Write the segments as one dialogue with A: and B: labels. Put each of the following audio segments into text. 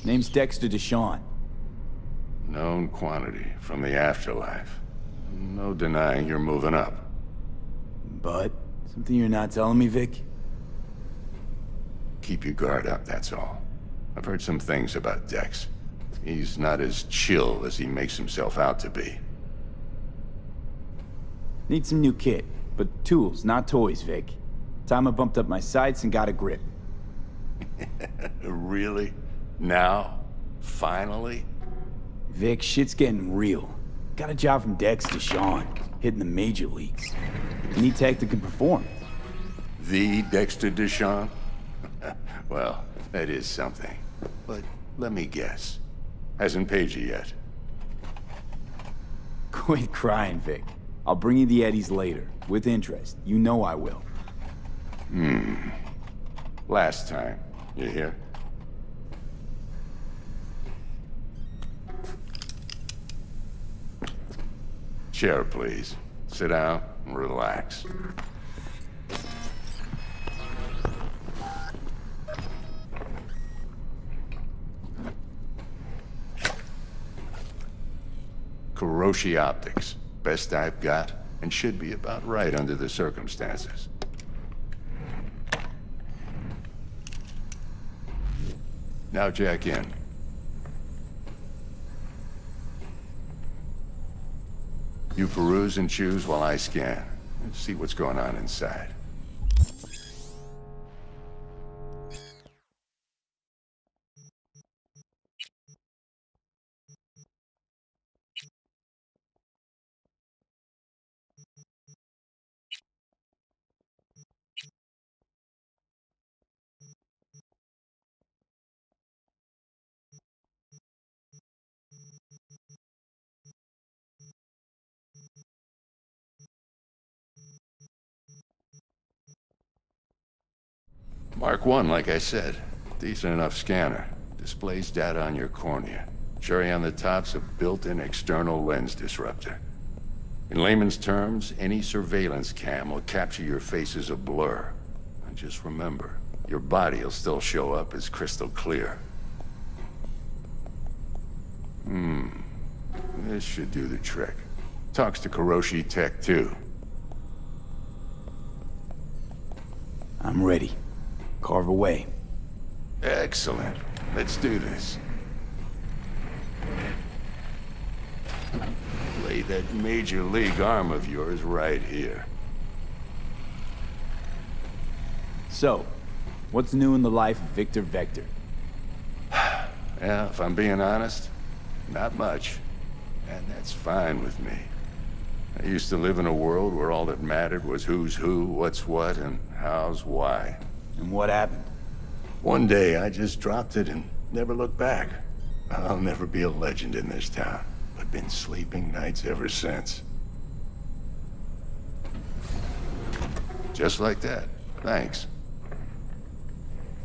A: Name's Dexter Deshawn.
B: Known quantity from the afterlife. No denying you're moving up.
A: But, something you're not telling me, Vic?
B: Keep your guard up, that's all. I've heard some things about Dex. He's not as chill as he makes himself out to be.
A: Need some new kit, but tools, not toys, Vic. Time I bumped up my sights and got a grip.
B: Really? Now? Finally?
A: Vic, shit's getting real. Got a job from Dex Deshawn, hitting the major leagues. Need tech that can perform.
B: The Dexter Deshawn? Well, that is something. But let me guess. Hasn't paid you yet.
A: Quit crying, Vic. I'll bring you the eddies later, with interest. You know I will.
B: Last time. You hear? Chair, please. Sit down and relax. Kuroshi Optics. Best I've got, and should be about right under the circumstances. Now jack in. You peruse and choose while I scan. Let's see what's going on inside. Mark 1, like I said. Decent enough scanner. Displays data on your cornea. Cherry on the top's a built-in external lens disruptor. In layman's terms, any surveillance cam will capture your face as a blur. And just remember, your body will still show up as crystal clear. This should do the trick. Talks to Kuroshi Tech, too.
A: I'm ready. Carve away.
B: Excellent. Let's do this. Lay that major league arm of yours right here.
A: So, what's new in the life of Victor Vector?
B: Yeah, if I'm being honest, not much. And that's fine with me. I used to live in a world where all that mattered was who's who, what's what, and how's why.
A: And what happened?
B: One day, I just dropped it and never looked back. I'll never be a legend in this town, but been sleeping nights ever since. Just like that. Thanks.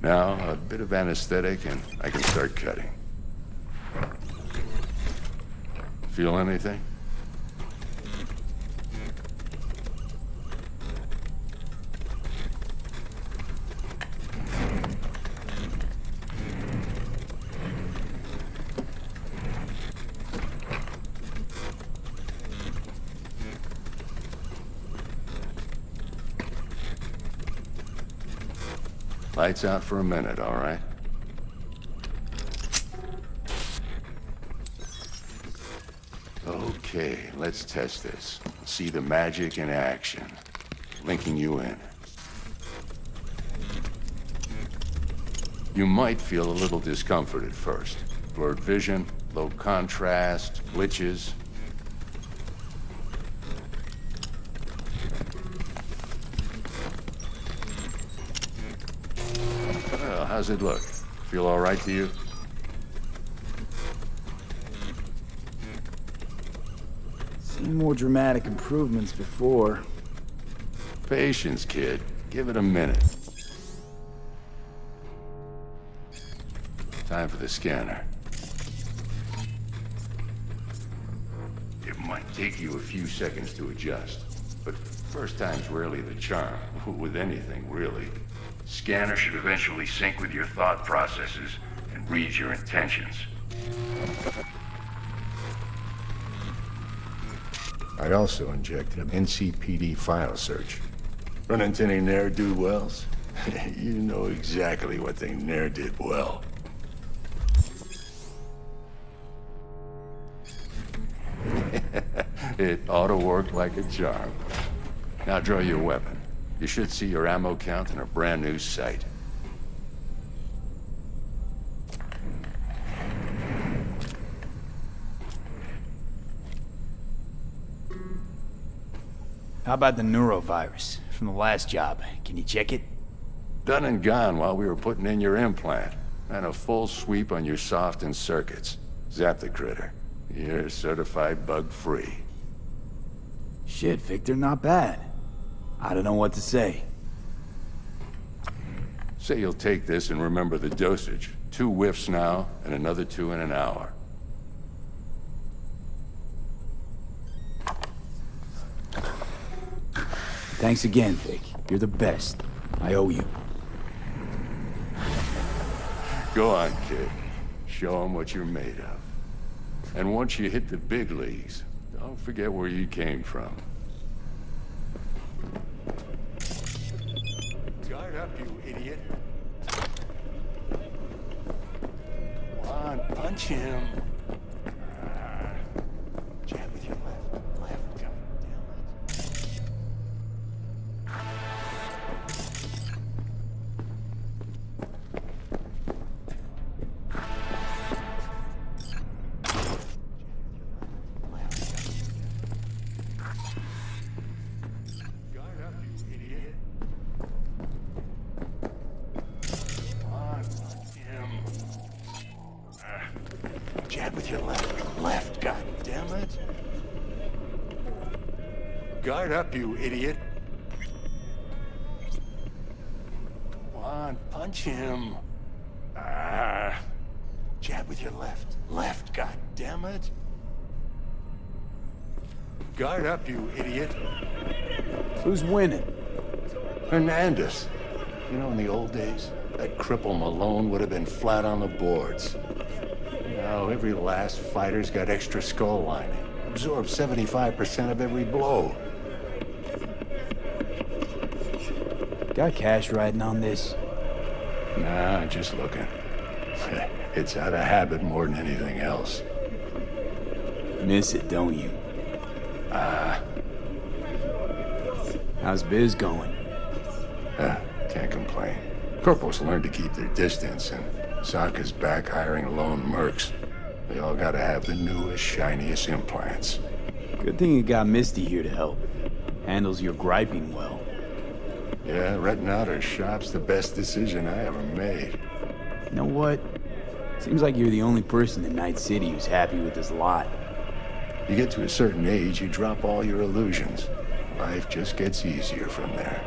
B: Now, a bit of anesthetic and I can start cutting. Feel anything? Lights out for a minute, all right? Okay, let's test this. See the magic in action. Linking you in. You might feel a little discomfort at first. Blurred vision, low contrast, glitches. Well, how's it look? Feel all right to you?
A: Seen more dramatic improvements before.
B: Patience, kid. Give it a minute. Time for the scanner. It might take you a few seconds to adjust, but first time's rarely the charm, with anything, really. Scanner should eventually sync with your thought processes, and reads your intentions. I also injected an NCPD file search. Run into any ne'er-do-wells? You know exactly what they ne'er did well. It ought to work like a charm. Now draw your weapon. You should see your ammo count in a brand new sight.
A: How about the neurovirus from the last job? Can you check it?
B: Done and gone while we were putting in your implant. And a full sweep on your soft and circuits. Zap the critter. You're certified bug-free.
A: Shit, Victor, not bad. I don't know what to say.
B: Say you'll take this and remember the dosage. 2 whiffs now, and another 2 in an hour.
A: Thanks again, Vic. You're the best. I owe you.
B: Go on, kid. Show 'em what you're made of. And once you hit the big leagues, don't forget where you came from. Guard up, you idiot. Come on, punch him. Jab with your left, God damn it. Guard up, you idiot. Come on, punch him. Jab with your left, God damn it. Guard up, you idiot. Come on, punch him. Jab with your left, God damn it. Guard up, you idiot.
A: Who's winning?
B: Hernandez. You know, in the old days, that cripple Malone would have been flat on the boards. Now, every last fighter's got extra skull lining. Absorbs 75% of every blow.
A: Got cash riding on this?
B: Nah, just looking. It's out of habit more than anything else.
A: Miss it, don't you? How's biz going?
B: Can't complain. Corpos learned to keep their distance, and Sokka's back hiring lone mercs. They all gotta have the newest, shiniest implants.
A: Good thing you got Misty here to help. Handles your griping well.
B: Yeah, renting out her shop's the best decision I ever made.
A: You know what? Seems like you're the only person in Night City who's happy with this lot.
B: You get to a certain age, you drop all your illusions. Life just gets easier from there.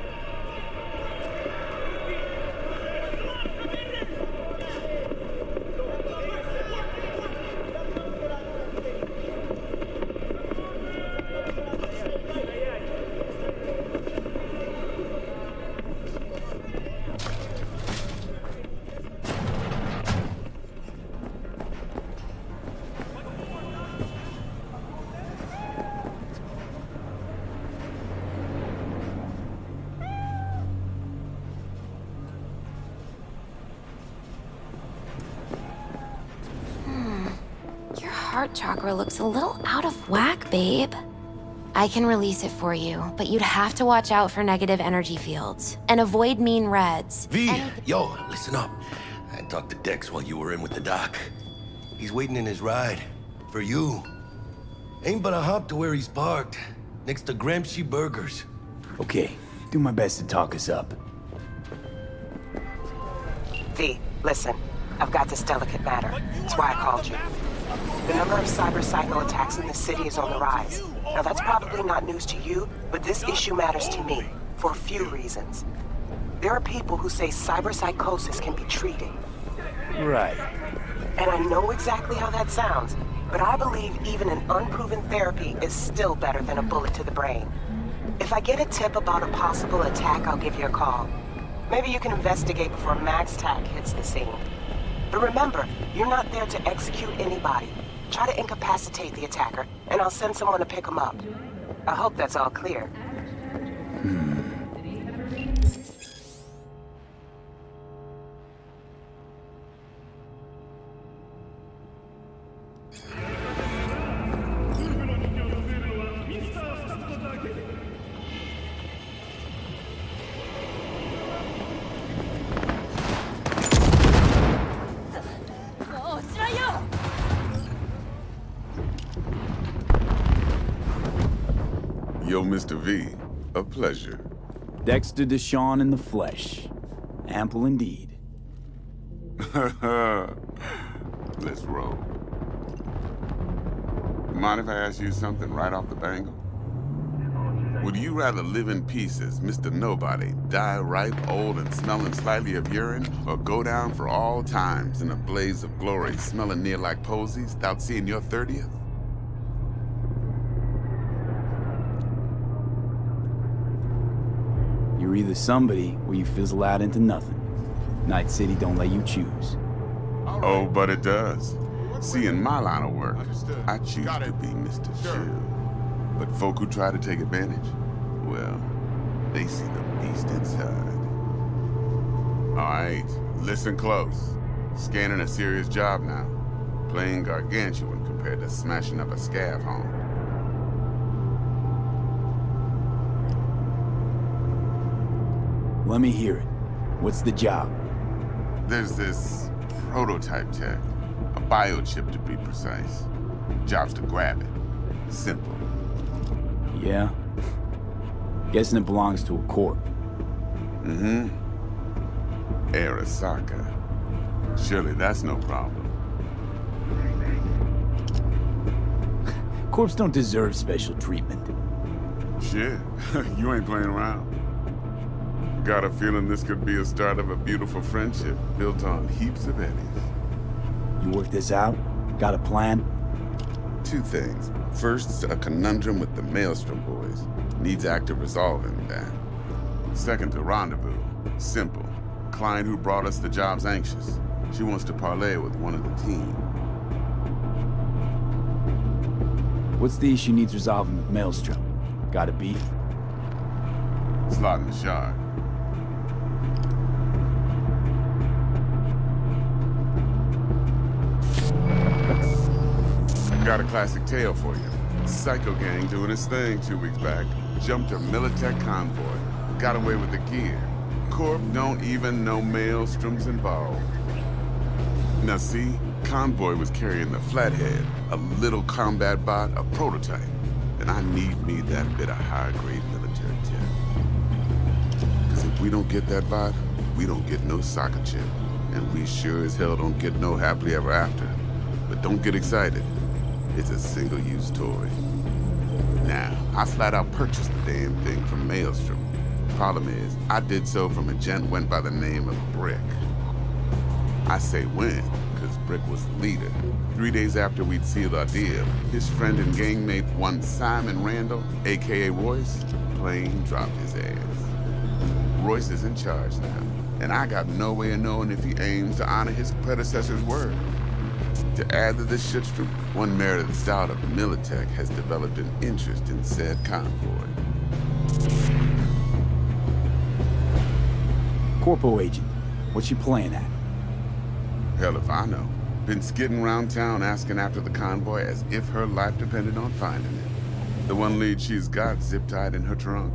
C: Heart chakra looks a little out of whack, babe. I can release it for you, but you'd have to watch out for negative energy fields and avoid mean reds.
D: V, yo, listen up. I talked to Dex while you were in with the doc. He's waiting in his ride. For you. Ain't but a hop to where he's parked. Next to Gramsci Burgers.
A: Okay, do my best to talk us up.
E: V, listen. I've got this delicate matter. That's why I called you. The number of cyber-psycho attacks in the city is on the rise. Now that's probably not news to you, but this issue matters to me, for a few reasons. There are people who say cyberpsychosis can be treated.
A: Right.
E: And I know exactly how that sounds, but I believe even an unproven therapy is still better than a bullet to the brain. If I get a tip about a possible attack, I'll give you a call. Maybe you can investigate before Max Tack hits the scene. But remember, you're not there to execute anybody. Try to incapacitate the attacker, and I'll send someone to pick him up. I hope that's all clear.
F: Yo, Mr. V, a pleasure.
A: Dexter Deshawn in the flesh. Ample indeed.
F: Let's roll. Mind if I ask you something right off the bangle? Would you rather live in peace as Mr. Nobody, die ripe, old, and smelling slightly of urine, or go down for all times in a blaze of glory, smelling near like posies, without seeing your 30th?
A: You're either somebody or you fizzle out into nothing. Night City don't let you choose.
F: Oh, but it does. See, in my line of work, I choose to be Mr. Chill. But folk who try to take advantage, well, they see the beast inside. All right, listen close. Scanning a serious job now. Playing gargantuan compared to smashing up a scav home.
A: Let me hear it. What's the job?
F: There's this prototype tech, a biochip to be precise. Job's to grab it. Simple.
A: Yeah? Guessing it belongs to a corp.
F: Mm-hmm. Arasaka. Surely that's no problem.
A: Corps don't deserve special treatment.
F: Shit, you ain't playing around. Got a feeling this could be a start of a beautiful friendship built on heaps of eddies.
A: You work this out? Got a plan?
F: Two things. First, a conundrum with the Maelstrom boys. Needs active resolving that. Second, a rendezvous. Simple. Client who brought us the job's anxious. She wants to parlay with one of the team.
A: What's the issue needs resolving with Maelstrom? Got a beef?
F: Slot in the shard. Got a classic tale for you. Psycho gang doing its thing 2 weeks back. Jumped a Militech convoy. Got away with the gear. Corp don't even know Maelstrom's involved. Now see, convoy was carrying the Flathead, a little combat bot, a prototype. And I need me that bit of high-grade military tech. Because if we don't get that bot, we don't get no soccer chip. And we sure as hell don't get no happily ever after. But don't get excited. It's a single-use toy. Now, I flat out purchased the damn thing from Maelstrom. Problem is, I did so from a gent went by the name of Brick. I say when, because Brick was the leader. 3 days after we'd sealed our deal, his friend and gangmate, one Simon Randall, aka Royce, plain dropped his ass. Royce is in charge now, and I got no way of knowing if he aims to honor his predecessor's word. To add to this shitstorm, one merited stout of Militech has developed an interest in said convoy.
A: Corpo agent, what's she playing at?
F: Hell if I know. Been skidding around town asking after the convoy as if her life depended on finding it. The one lead she's got zip-tied in her trunk.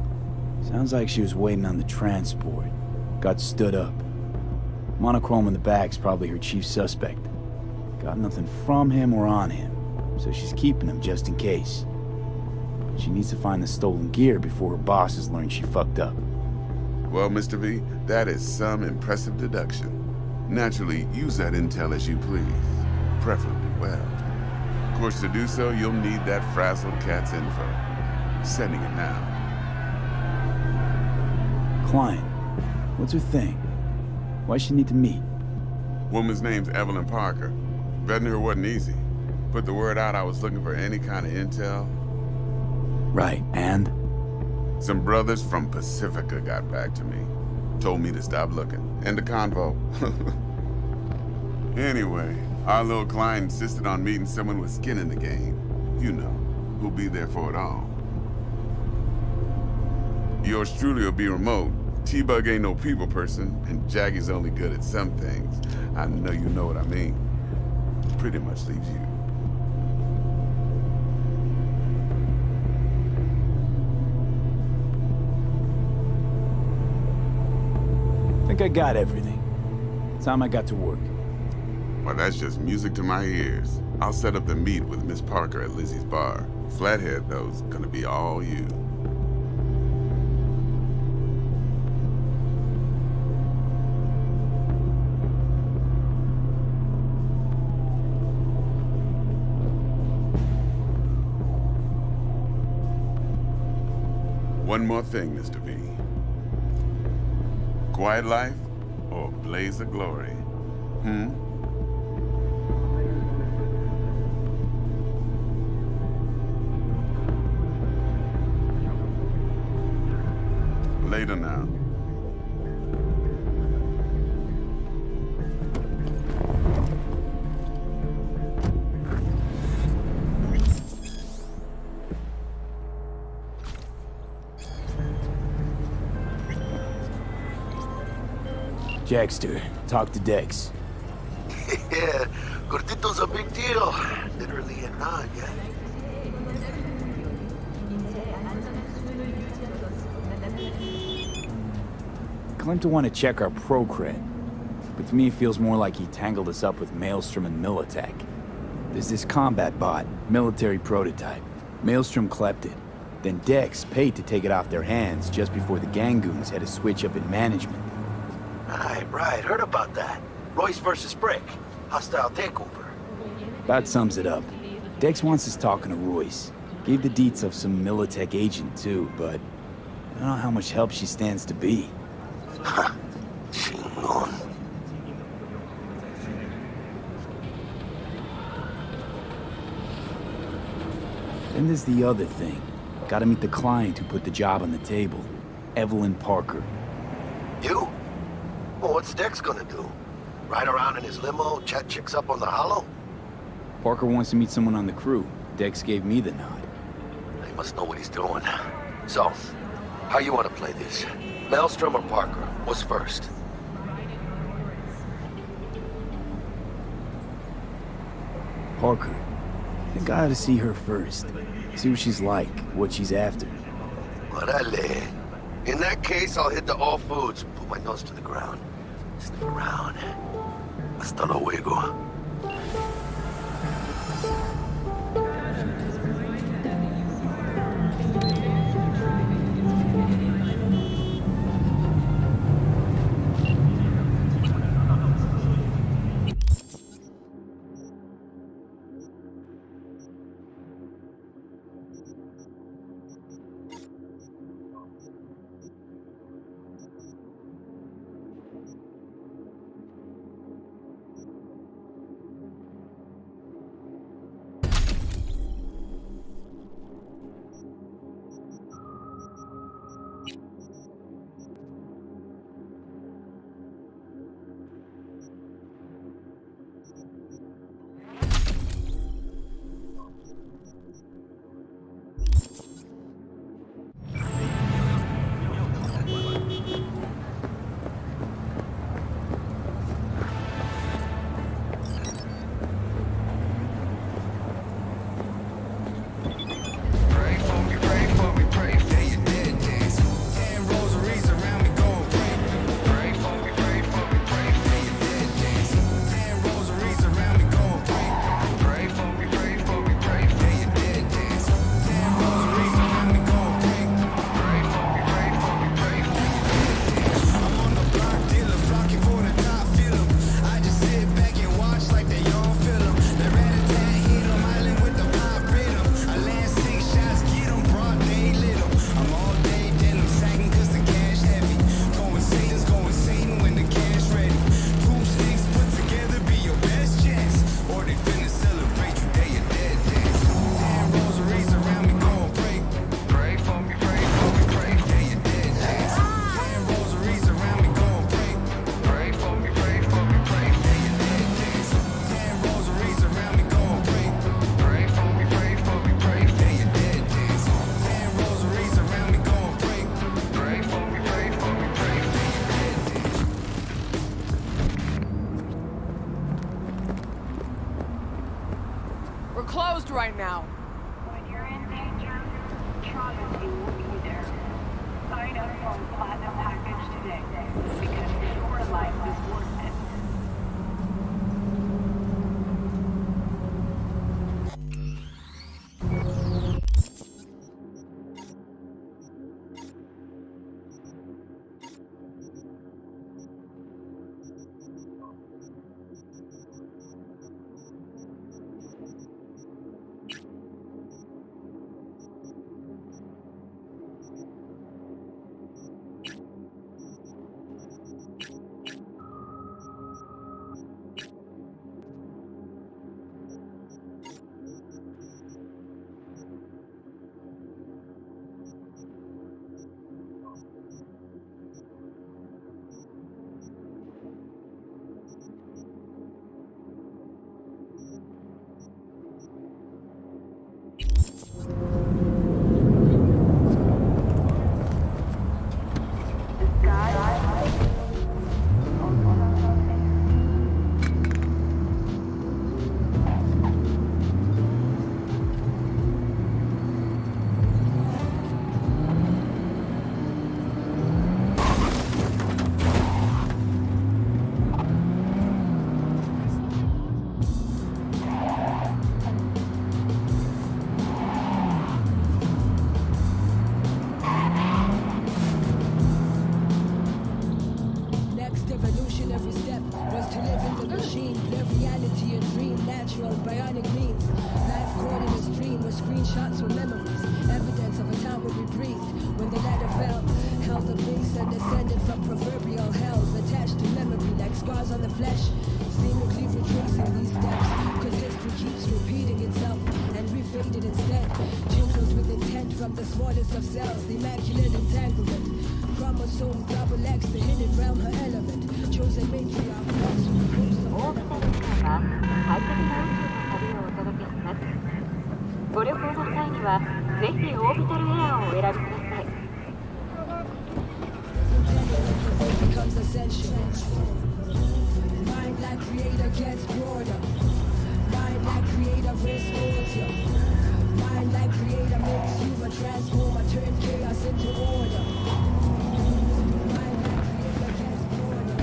A: Sounds like she was waiting on the transport. Got stood up. Monochrome in the back's probably her chief suspect. Got nothing from him or on him, so she's keeping him just in case. But she needs to find the stolen gear before her bosses learn she fucked up.
F: Well, Mr. V, that is some impressive deduction. Naturally, use that intel as you please, preferably well. Of course, to do so, you'll need that frazzled cat's info. Sending it now.
A: Client, what's her thing? Why she need to meet?
F: Woman's name's Evelyn Parker. Vetting her wasn't easy. Put the word out I was looking for any kind of intel.
A: Right, and?
F: Some brothers from Pacifica got back to me. Told me to stop looking. And the convo. Anyway, our little client insisted on meeting someone with skin in the game. You know, who'll be there for it all. Yours truly will be remote. T-Bug ain't no people person, and Jackie's only good at some things. I know you know what I mean. Pretty much leaves you.
A: I think I got everything. Time I got to work.
F: Well, that's just music to my ears. I'll set up the meet with Miss Parker at Lizzie's bar. Flathead, though's gonna be all you. One more thing, Mr. V. Quiet life or blaze of glory? Later now.
A: Jackster, talk to Dex.
D: Yeah, Gordito's a big deal. Literally a nod, yeah.
A: Claimed to want to check our pro cred, but to me it feels more like he tangled us up with Maelstrom and Militech. There's this combat bot, military prototype. Maelstrom clept it. Then Dex paid to take it off their hands just before the Gangoons had a switch up in management.
D: Right, heard about that. Royce versus Brick. Hostile takeover.
A: About sums it up. Dex wants us talking to Royce. Gave the deets of some Militech agent too, but I don't know how much help she stands to be.
D: Chingon.
A: Then there's the other thing. Gotta meet the client who put the job on the table. Evelyn Parker.
D: You? Well, what's Dex gonna do? Ride around in his limo, chat chicks up on the hollow?
A: Parker wants to meet someone on the crew. Dex gave me the nod.
D: He must know what he's doing. So, how you want to play this? Maelstrom or Parker? What's first?
A: Parker. I think I ought to see her first. See what she's like, what she's after.
D: Orale. In that case, I'll hit the all foods, put my nose to the ground, sniff around. Hasta luego.
G: closed right now.
H: When you're in danger, Trauma Team will be there. Sign up for a platinum package today, because your life is worth it.
I: Evolutionary step was to live in the machine, blur reality and dream, natural bionic means. Life caught in a stream with screenshots or memories, evidence of a time when we breathed. When the ladder fell, held a base and descended from proverbial hells, attached to memory like scars on the flesh. Seemingly retracing these steps, cause history keeps repeating itself, and we faded instead. Chiseled with intent from the smallest of cells, the immaculate entanglement. Chromosome double X, the hidden realm, her element. Chosen matriarch, lost in the ghost of
H: 大型列車は快適な宇宙の旅をお届けします。ご旅行の際にはぜひオービタルエアをお選びください。
I: becomes essential. Mind like creator gets broader. Mind like creator restores you. Mind like creator makes you a transformer, turn chaos into order. Mind like creator gets broader.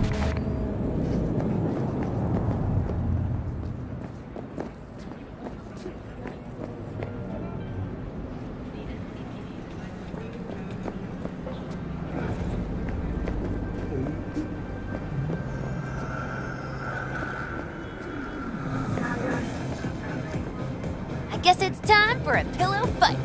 C: I guess it's time for a pillow fight.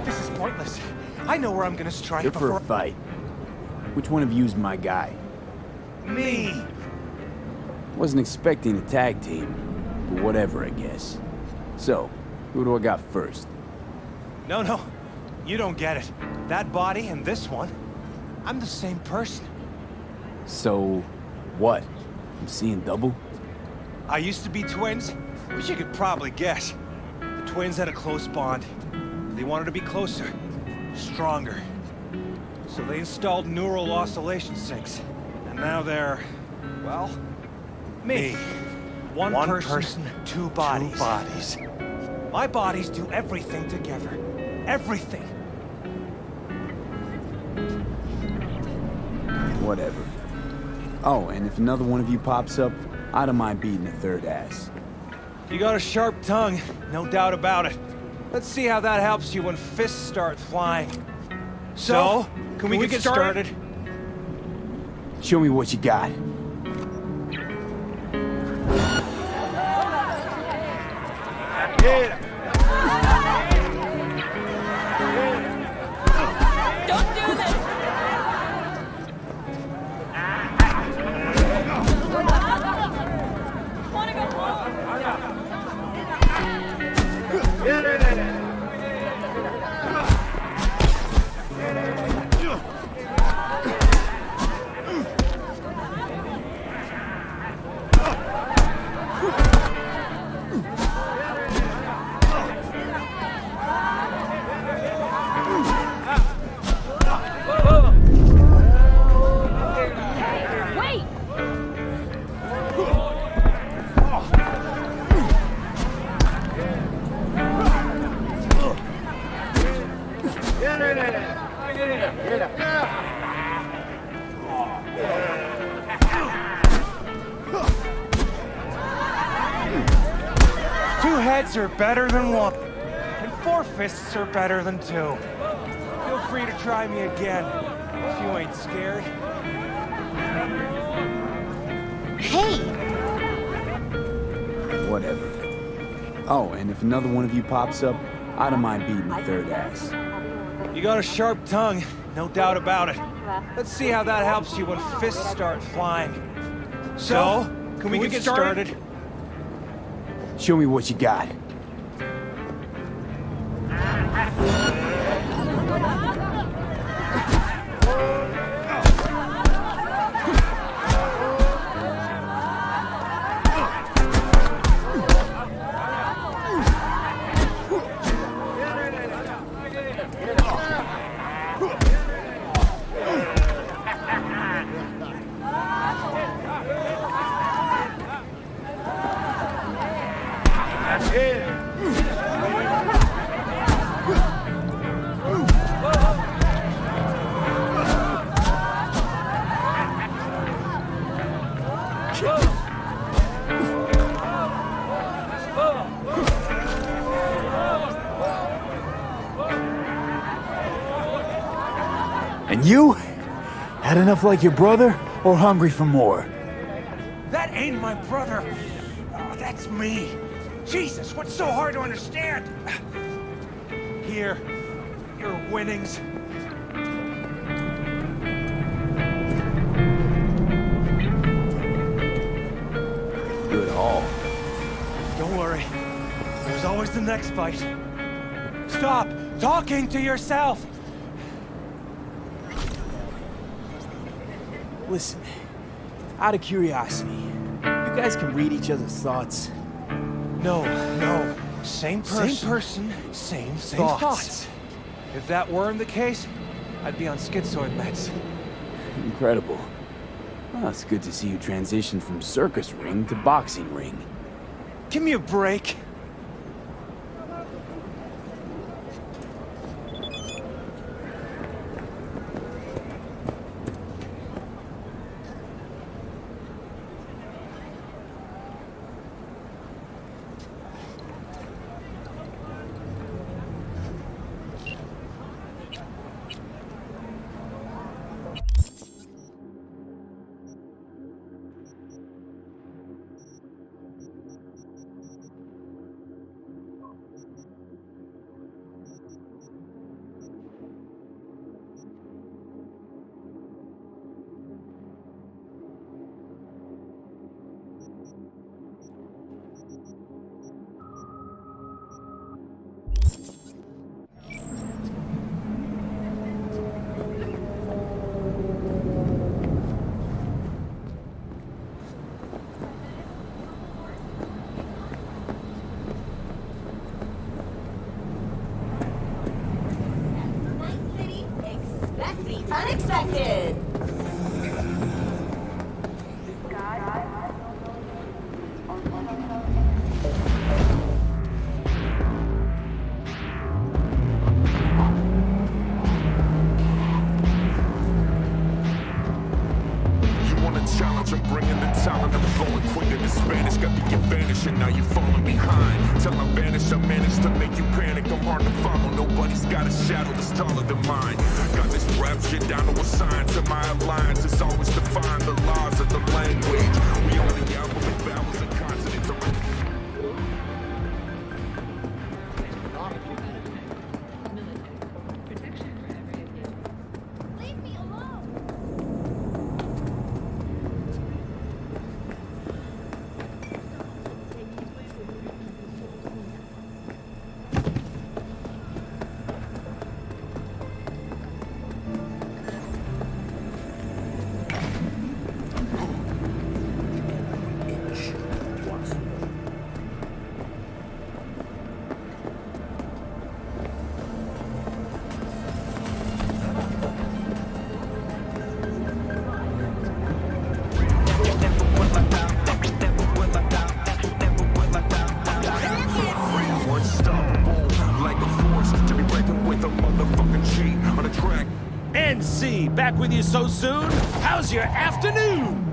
J: This is pointless. I know where I'm gonna strike
A: Good for
J: before...
A: a fight. Which one of you's my guy?
J: Me!
A: Wasn't expecting a tag team, but whatever, I guess. So, who do I got first?
J: No. You don't get it. That body and this one, I'm the same person.
A: So, what? I'm seeing double?
J: I used to be twins, but you could probably guess. The twins had a close bond. They wanted to be closer, stronger. So they installed neural oscillation sinks. And now they're, well, me. One person, two bodies. My bodies do everything together. Everything.
A: Whatever. Oh, and if another one of you pops up, I don't mind beating a third ass.
J: You got a sharp tongue, no doubt about it. Let's see how that helps you when fists start flying. So, can we get started?
A: Show me what you got.
J: Hit.
G: Don't do this! Wanna go
J: Two heads are better than one, and four fists are better than two. Feel free to try me again, if you ain't scared.
C: Hey!
A: Whatever. Oh, and if another one of you pops up, I don't mind beating the third ass.
J: You got a sharp tongue, no doubt about it. Let's see how that helps you when fists start flying. So, can we get started?
A: Show me what you got. And you? Had enough like your brother, or hungry for more?
J: That ain't my brother. Oh, that's me. Jesus, what's so hard to understand? Here, your winnings.
A: Good haul.
J: Don't worry. There's always the next fight. Stop talking to yourself!
A: Listen, out of curiosity, you guys can read each other's thoughts?
J: No. Same person, same thoughts. If that weren't the case, I'd be on schizoid meds.
A: Incredible. Well, it's good to see you transition from circus ring to boxing ring.
J: Give me a break.
K: Unexpected.
L: Challenge, I'm bringing the talent, I'm flowing quicker than Spanish. Got the advantage and now you're falling behind. Till I vanish, I managed to make you panic. I'm hard to follow, nobody's got a shadow that's taller than mine. Got this rap shit down to a science, and my alliance is always to find the laws of the language. We only album with vowels and consonants.
M: NC, back with you so soon? How's your afternoon?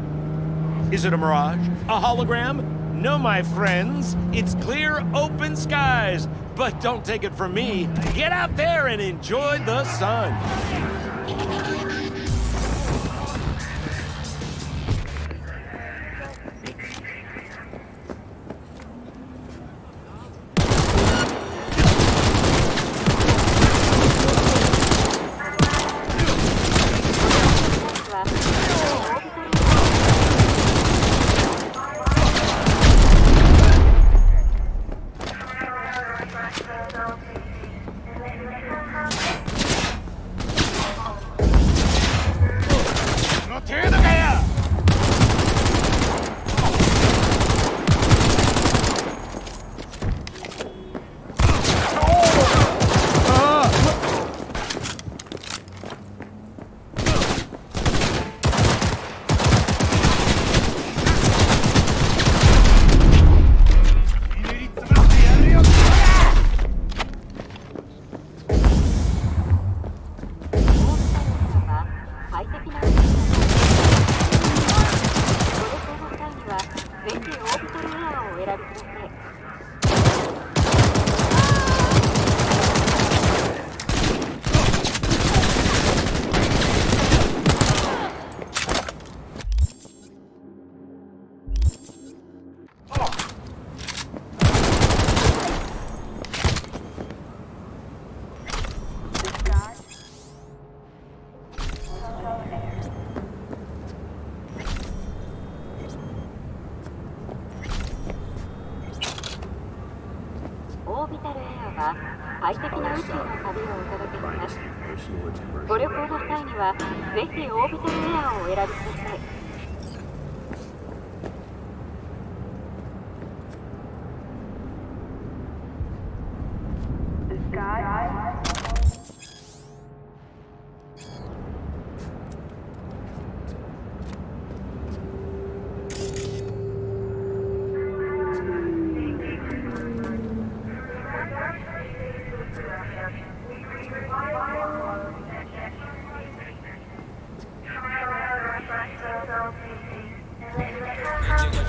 M: Is it a mirage? A hologram? No, my friends. It's clear, open skies. But don't take it from me. Get out there and enjoy the sun.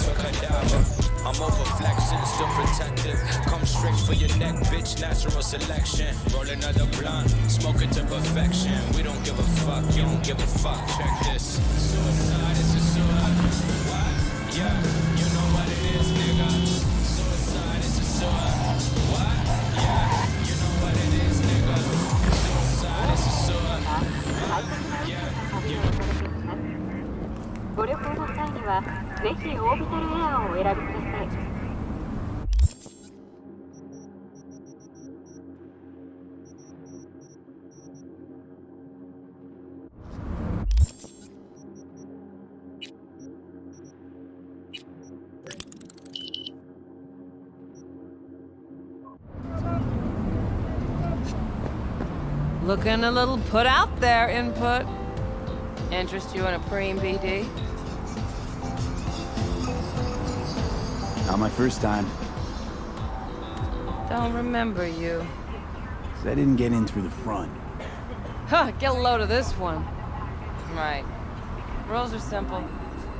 N: I'm over flexing, still protected. Come straight for your neck, bitch, natural selection. Roll another blunt, smoke it to perfection. We don't give a fuck, you don't give a fuck. Check this. Suicide is a suicide. What? Yeah, you know what it is, nigga. Suicide is a suicide. What? Yeah, you know what it is, nigga. Suicide is a suicide. Yeah, you know. ご旅行の際にはぜひオービタルエアーをお選びください。
G: Looking a little put out there, input. Interest you in a preem BD?
A: Not my first time.
G: Don't remember you.
A: 'Cause I didn't get in through the front.
G: Huh, get a load of this one. Right. Rules are simple.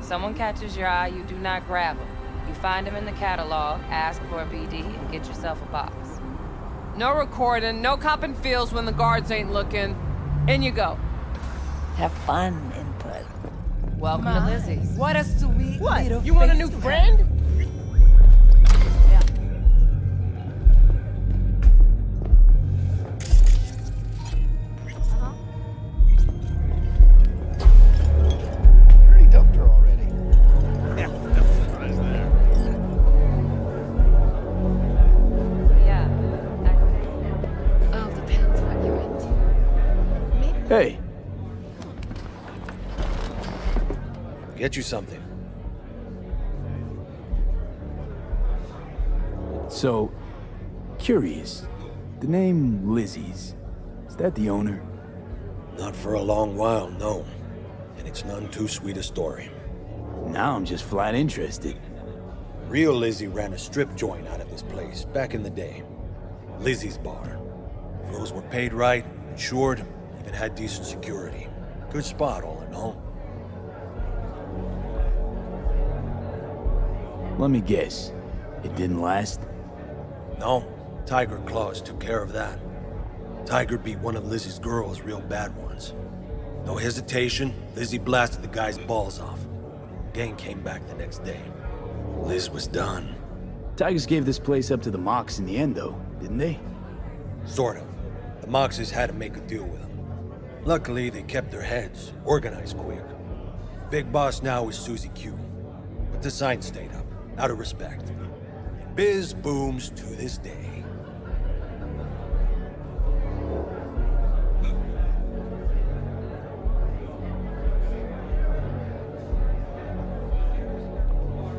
G: Someone catches your eye, you do not grab them. You find them in the catalog, ask for a BD, and get yourself a box. No recording, no copping feels when the guards ain't looking. In you go.
O: Have fun, input.
G: Welcome to Lizzie's.
O: What a sweet
G: What?
O: little
G: You want a
O: face
G: new
O: to
G: friend?
O: have.
D: Already dumped her already.
M: Yeah, no surprise there.
G: Yeah. Oh, depends what you're into.
A: Hey,
P: Get you something.
A: so, curious. The name Lizzie's, is that the owner?
P: Not for a long while, no. And it's none too sweet a story.
A: Now I'm just flat interested.
P: Real Lizzie ran a strip joint out of this place back in the day. Lizzie's Bar. Girls were paid right, insured, and had decent security. Good spot, all in all.
A: Let me guess. It didn't last?
P: No, Tiger Claws took care of that. Tiger beat one of Lizzie's girls, real bad ones. No hesitation, Lizzie blasted the guy's balls off. Gang came back the next day. Liz was done.
A: Tigers gave this place up to the Mox in the end, though, didn't they?
P: Sort of. The Moxes had to make a deal with them. Luckily, they kept their heads, organized quick. Big boss now is Susie Q. But the sign stayed up, out of respect. And biz booms to this day.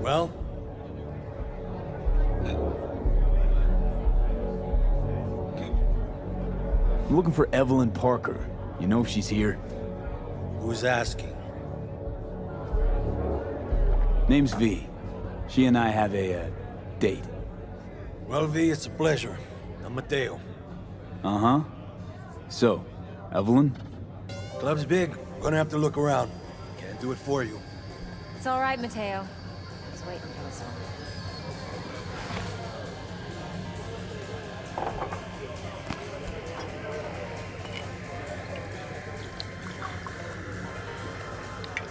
P: Well?
A: I'm looking for Evelyn Parker. You know if she's here?
P: Who's asking?
A: Name's V. She and I have a, date.
P: Well, V, it's a pleasure. I'm Mateo.
A: Uh-huh. So, Evelyn?
P: Club's big. Gonna have to look around. Can't do it for you.
G: It's all right, Mateo. I was waiting for this one.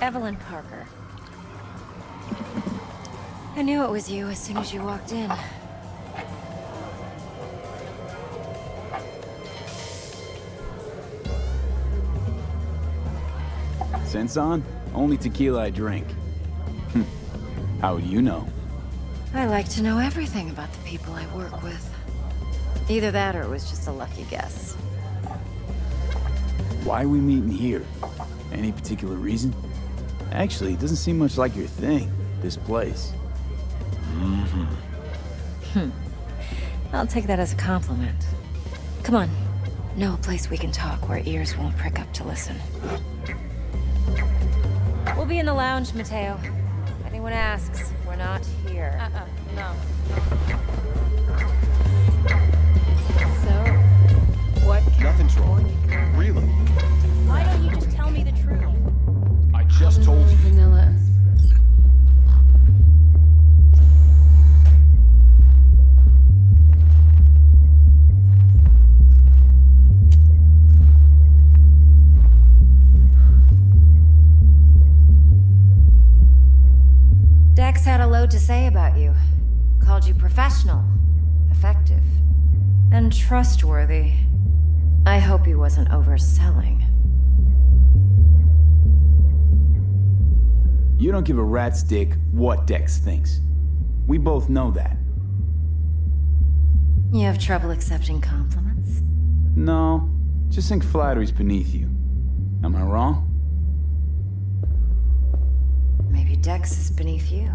G: Evelyn Parker. I knew it was you as soon as you walked in.
A: Sense on? Only tequila I drink. How would you know?
G: I like to know everything about the people I work with. Either that or it was just a lucky guess.
A: Why are we meeting here? Any particular reason? Actually, it doesn't seem much like your thing, this place.
G: I'll take that as a compliment. Come on. Know a place we can talk where ears won't prick up to listen. We'll be in the lounge, Mateo. If anyone asks, we're not here. No. So, what?
Q: Nothing's wrong. Really?
K: Why don't you just tell me the truth?
Q: I just told you.
G: Vanilla. Dex had a load to say about you. Called you professional, effective, and trustworthy. I hope he wasn't overselling.
A: You don't give a rat's dick what Dex thinks. We both know that.
G: You have trouble accepting compliments?
A: No, just think flattery's beneath you. Am I wrong?
G: Maybe Dex is beneath you.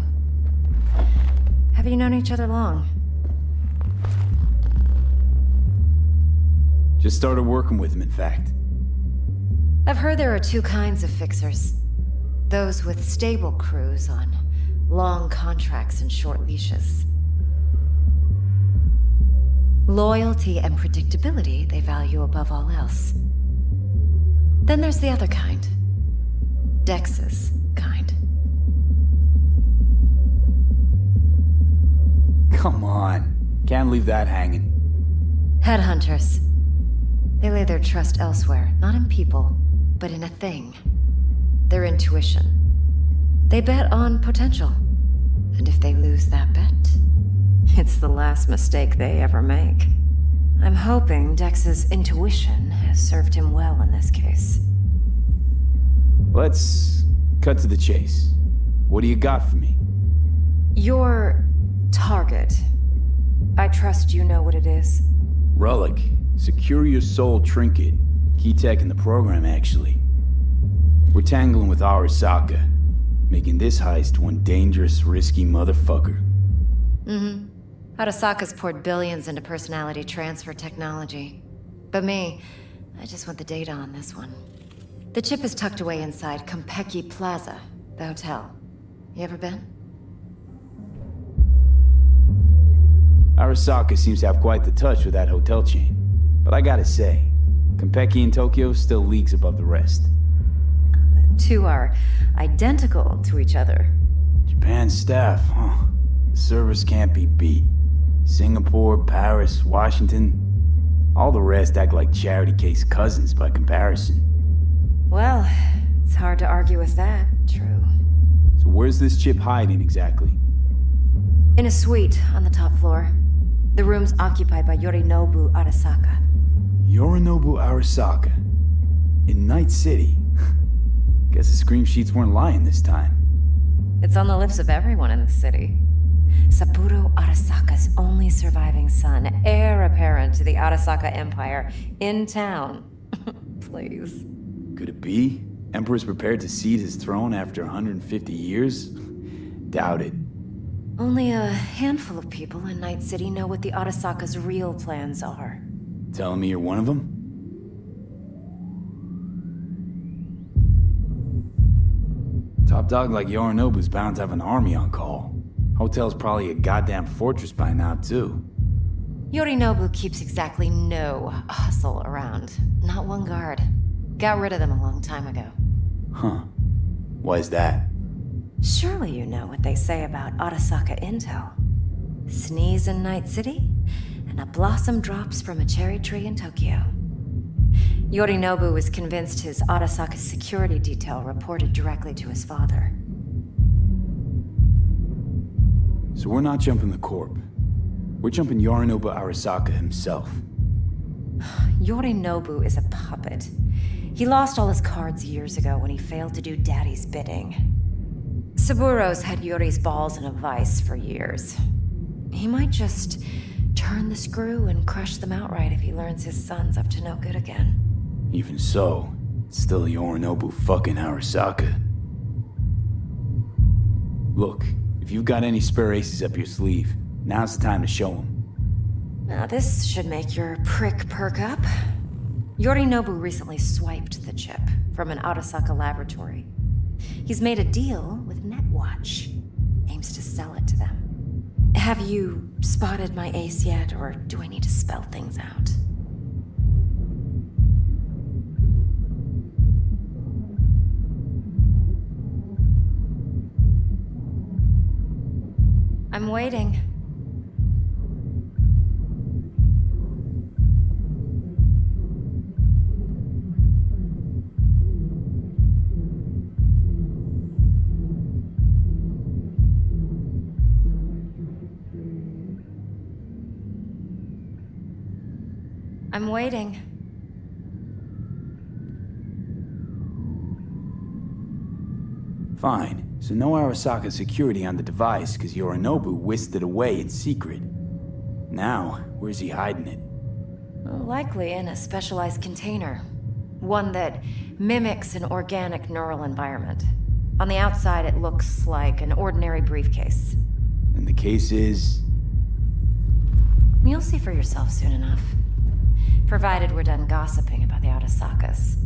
G: Have you known each other long?
A: Just started working with him, in fact.
G: I've heard there are two kinds of fixers. Those with stable crews on long contracts and short leashes. Loyalty and predictability they value above all else. Then there's the other kind. Dex's kind.
A: Come on. Can't leave that hanging.
G: Headhunters. They lay their trust elsewhere, not in people, but in a thing. Their intuition. They bet on potential. And if they lose that bet, it's the last mistake they ever make. I'm hoping Dex's intuition has served him well in this case.
A: Let's cut to the chase. What do you got for me?
G: Your target. I trust you know what it is.
A: Relic. Secure your soul trinket. Key tech in the program, actually. We're tangling with Arasaka, making this heist one dangerous, risky motherfucker.
G: Arasaka's poured billions into personality transfer technology. But me, I just want the data on this one. The chip is tucked away inside Compeki Plaza, the hotel. You ever been?
A: Arasaka seems to have quite the touch with that hotel chain. But I gotta say, Konpeki in Tokyo still leagues above the rest.
R: Two are identical to each other.
A: Japan's staff, huh? The service can't be beat. Singapore, Paris, Washington. All the rest act like charity case cousins by comparison.
R: Well, it's hard to argue with that. True.
A: So where's this chip hiding exactly?
R: In a suite on the top floor. The room's occupied by Yorinobu Arasaka.
A: Yorinobu Arasaka? In Night City? Guess the scream sheets weren't lying this time.
R: It's on the lips of everyone in the city. Saburo Arasaka's only surviving son, heir apparent to the Arasaka Empire, in town. Please.
A: Could it be? Emperor's prepared to cede his throne after 150 years? Doubt it.
R: Only a handful of people in Night City know what the Arasaka's real plans are.
A: Telling me you're one of them? Top dog like Yorinobu's bound to have an army on call. Hotel's probably a goddamn fortress by now, too.
R: Yorinobu keeps exactly no hustle around. Not one guard. Got rid of them a long time ago.
A: Huh. Why's that?
R: Surely you know what they say about Arasaka intel. Sneeze in Night City, and a blossom drops from a cherry tree in Tokyo. Yorinobu was convinced his Arasaka security detail reported directly to his father.
A: So we're not jumping the Corp. We're jumping Yorinobu Arasaka himself.
R: Yorinobu is a puppet. He lost all his cards years ago when he failed to do Daddy's bidding. Saburo's had Yori's balls in a vice for years. He might just turn the screw and crush them outright if he learns his son's up to no good again.
A: Even so, it's still Yorinobu fucking Arasaka. Look, if you've got any spare aces up your sleeve, now's the time to show them.
R: Now this should make your prick perk up. Yorinobu recently swiped the chip from an Arasaka laboratory. He's made a deal with Netwatch. Aims to sell it to them. Have you spotted my ace yet, or do I need to spell things out? I'm waiting. I'm waiting.
A: Fine. So no Arasaka security on the device because Yorinobu whisked it away in secret. Now, where's he hiding it?
R: Likely in a specialized container. One that mimics an organic neural environment. On the outside, it looks like an ordinary briefcase.
A: And the case is...
R: You'll see for yourself soon enough. Provided we're done gossiping about the Arasakas.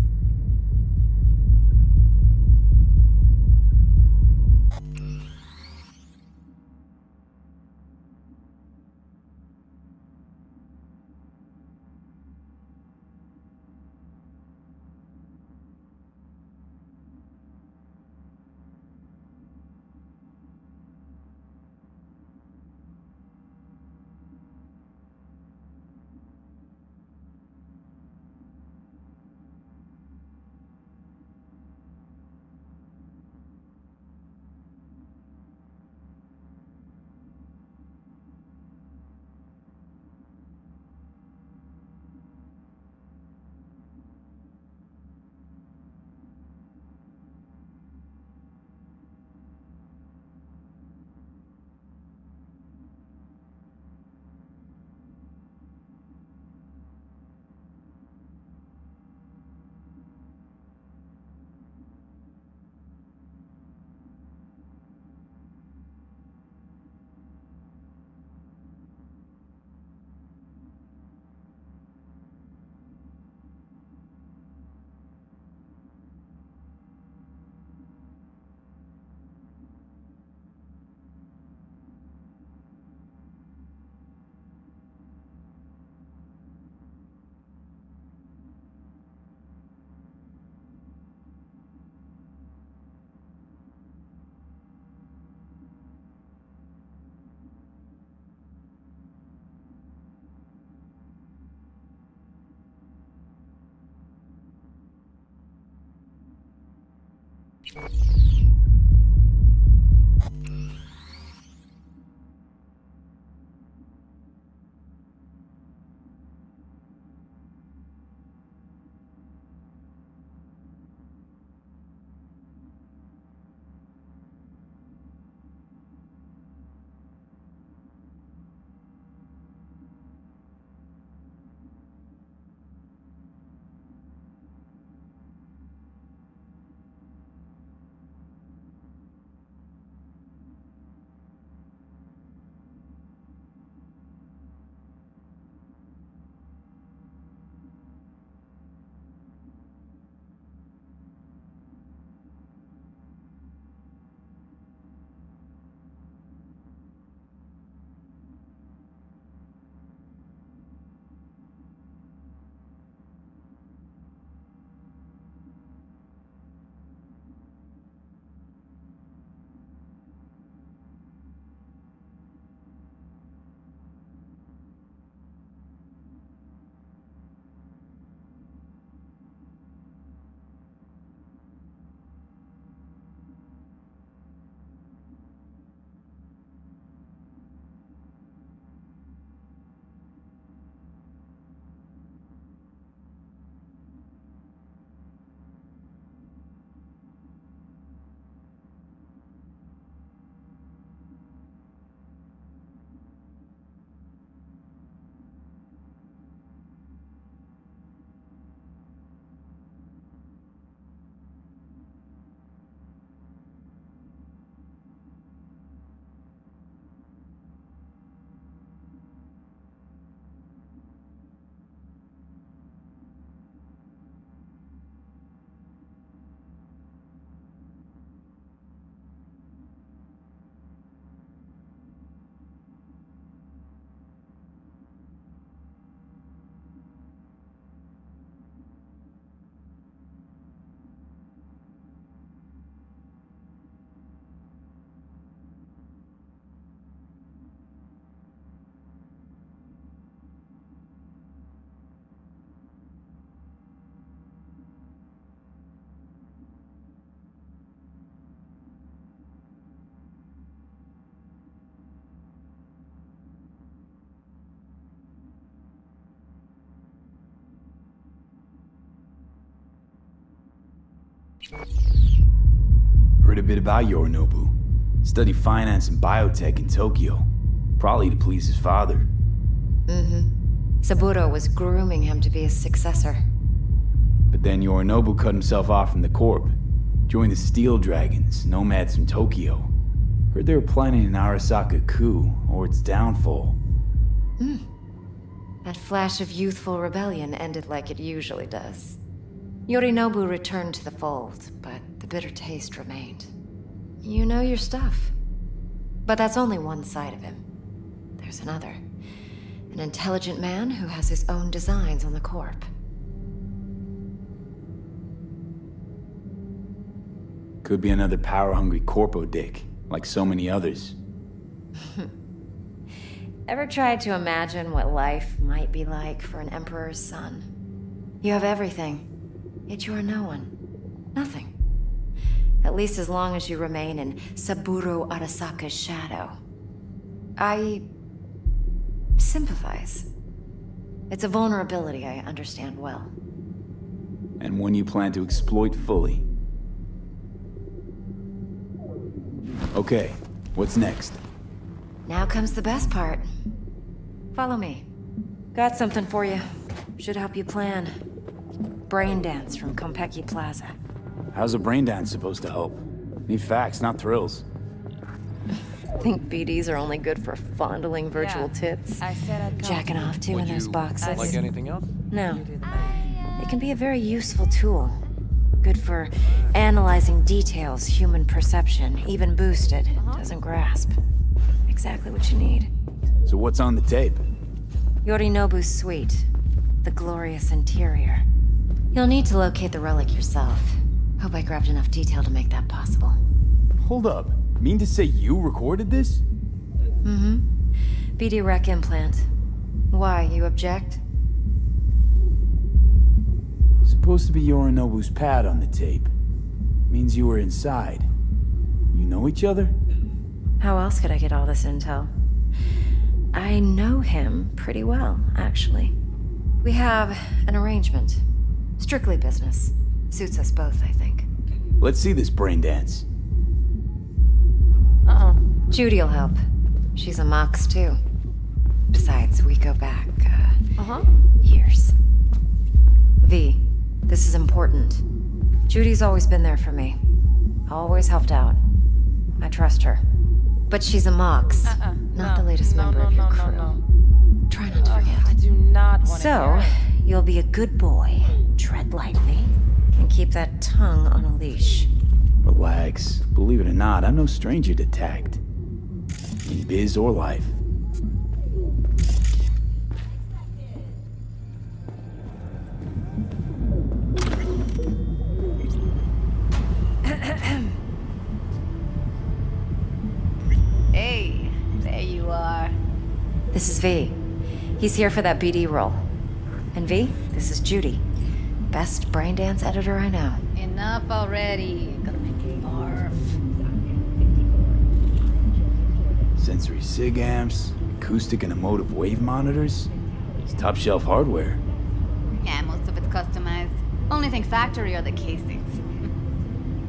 A: Heard a bit about Yorinobu. Studied finance and biotech in Tokyo. Probably to please his father.
R: Saburo was grooming him to be his successor.
A: But then Yorinobu cut himself off from the Corp. Joined the Steel Dragons, nomads from Tokyo. Heard they were planning an Arasaka coup, or its downfall.
R: That flash of youthful rebellion ended like it usually does. Yorinobu returned to the fold, but the bitter taste remained. You know your stuff. But that's only one side of him. There's another. An intelligent man who has his own designs on the Corp.
A: Could be another power-hungry Corpo dick, like so many others.
R: Ever tried to imagine what life might be like for an emperor's son? You have everything, yet you are no one. Nothing. At least as long as you remain in Saburo Arasaka's shadow. I sympathize. It's a vulnerability I understand well.
A: And one you plan to exploit fully. Okay, what's next?
R: Now comes the best part. Follow me. Got something for you. Should help you plan. Brain dance from Konpeki Plaza.
A: How's a brain dance supposed to help? Need facts, not thrills.
R: Think BDs are only good for fondling virtual tits?
G: I said I'd come.
R: Jacking off to in those boxes?
Q: Like anything else?
R: No. It can be a very useful tool. Good for analyzing details human perception, even boosted, doesn't grasp. Exactly what you need.
A: So what's on the tape?
R: Yorinobu's suite. The glorious interior. You'll need to locate the relic yourself. Hope I grabbed enough detail to make that possible.
A: Hold up. Mean to say you recorded this?
R: BD rec implant. Why, you object?
A: Supposed to be Yorinobu's pad on the tape. Means you were inside. You know each other?
R: How else could I get all this intel? I know him pretty well, actually. We have an arrangement. Strictly business. Suits us both, I think.
A: Let's see this brain dance.
R: Judy'll help. She's a Mox, too. Besides, we go back, years. V, this is important. Judy's always been there for me. Always helped out. I trust her. But she's a Mox, not the latest member of your crew. Try not to forget.
G: I do not want to
R: So, you'll be a good boy, tread lightly, and keep that tongue on a leash.
A: Relax. Believe it or not, I'm no stranger to tact. In biz or life.
S: Hey, there you are.
R: This is V. He's here for that BD role. And V, this is Judy. Best braindance editor I know.
S: Enough already. Gonna make you barf.
A: Sensory SIG amps, acoustic and emotive wave monitors. It's top shelf hardware.
S: Yeah, most of it's customized. Only thing factory are the casings.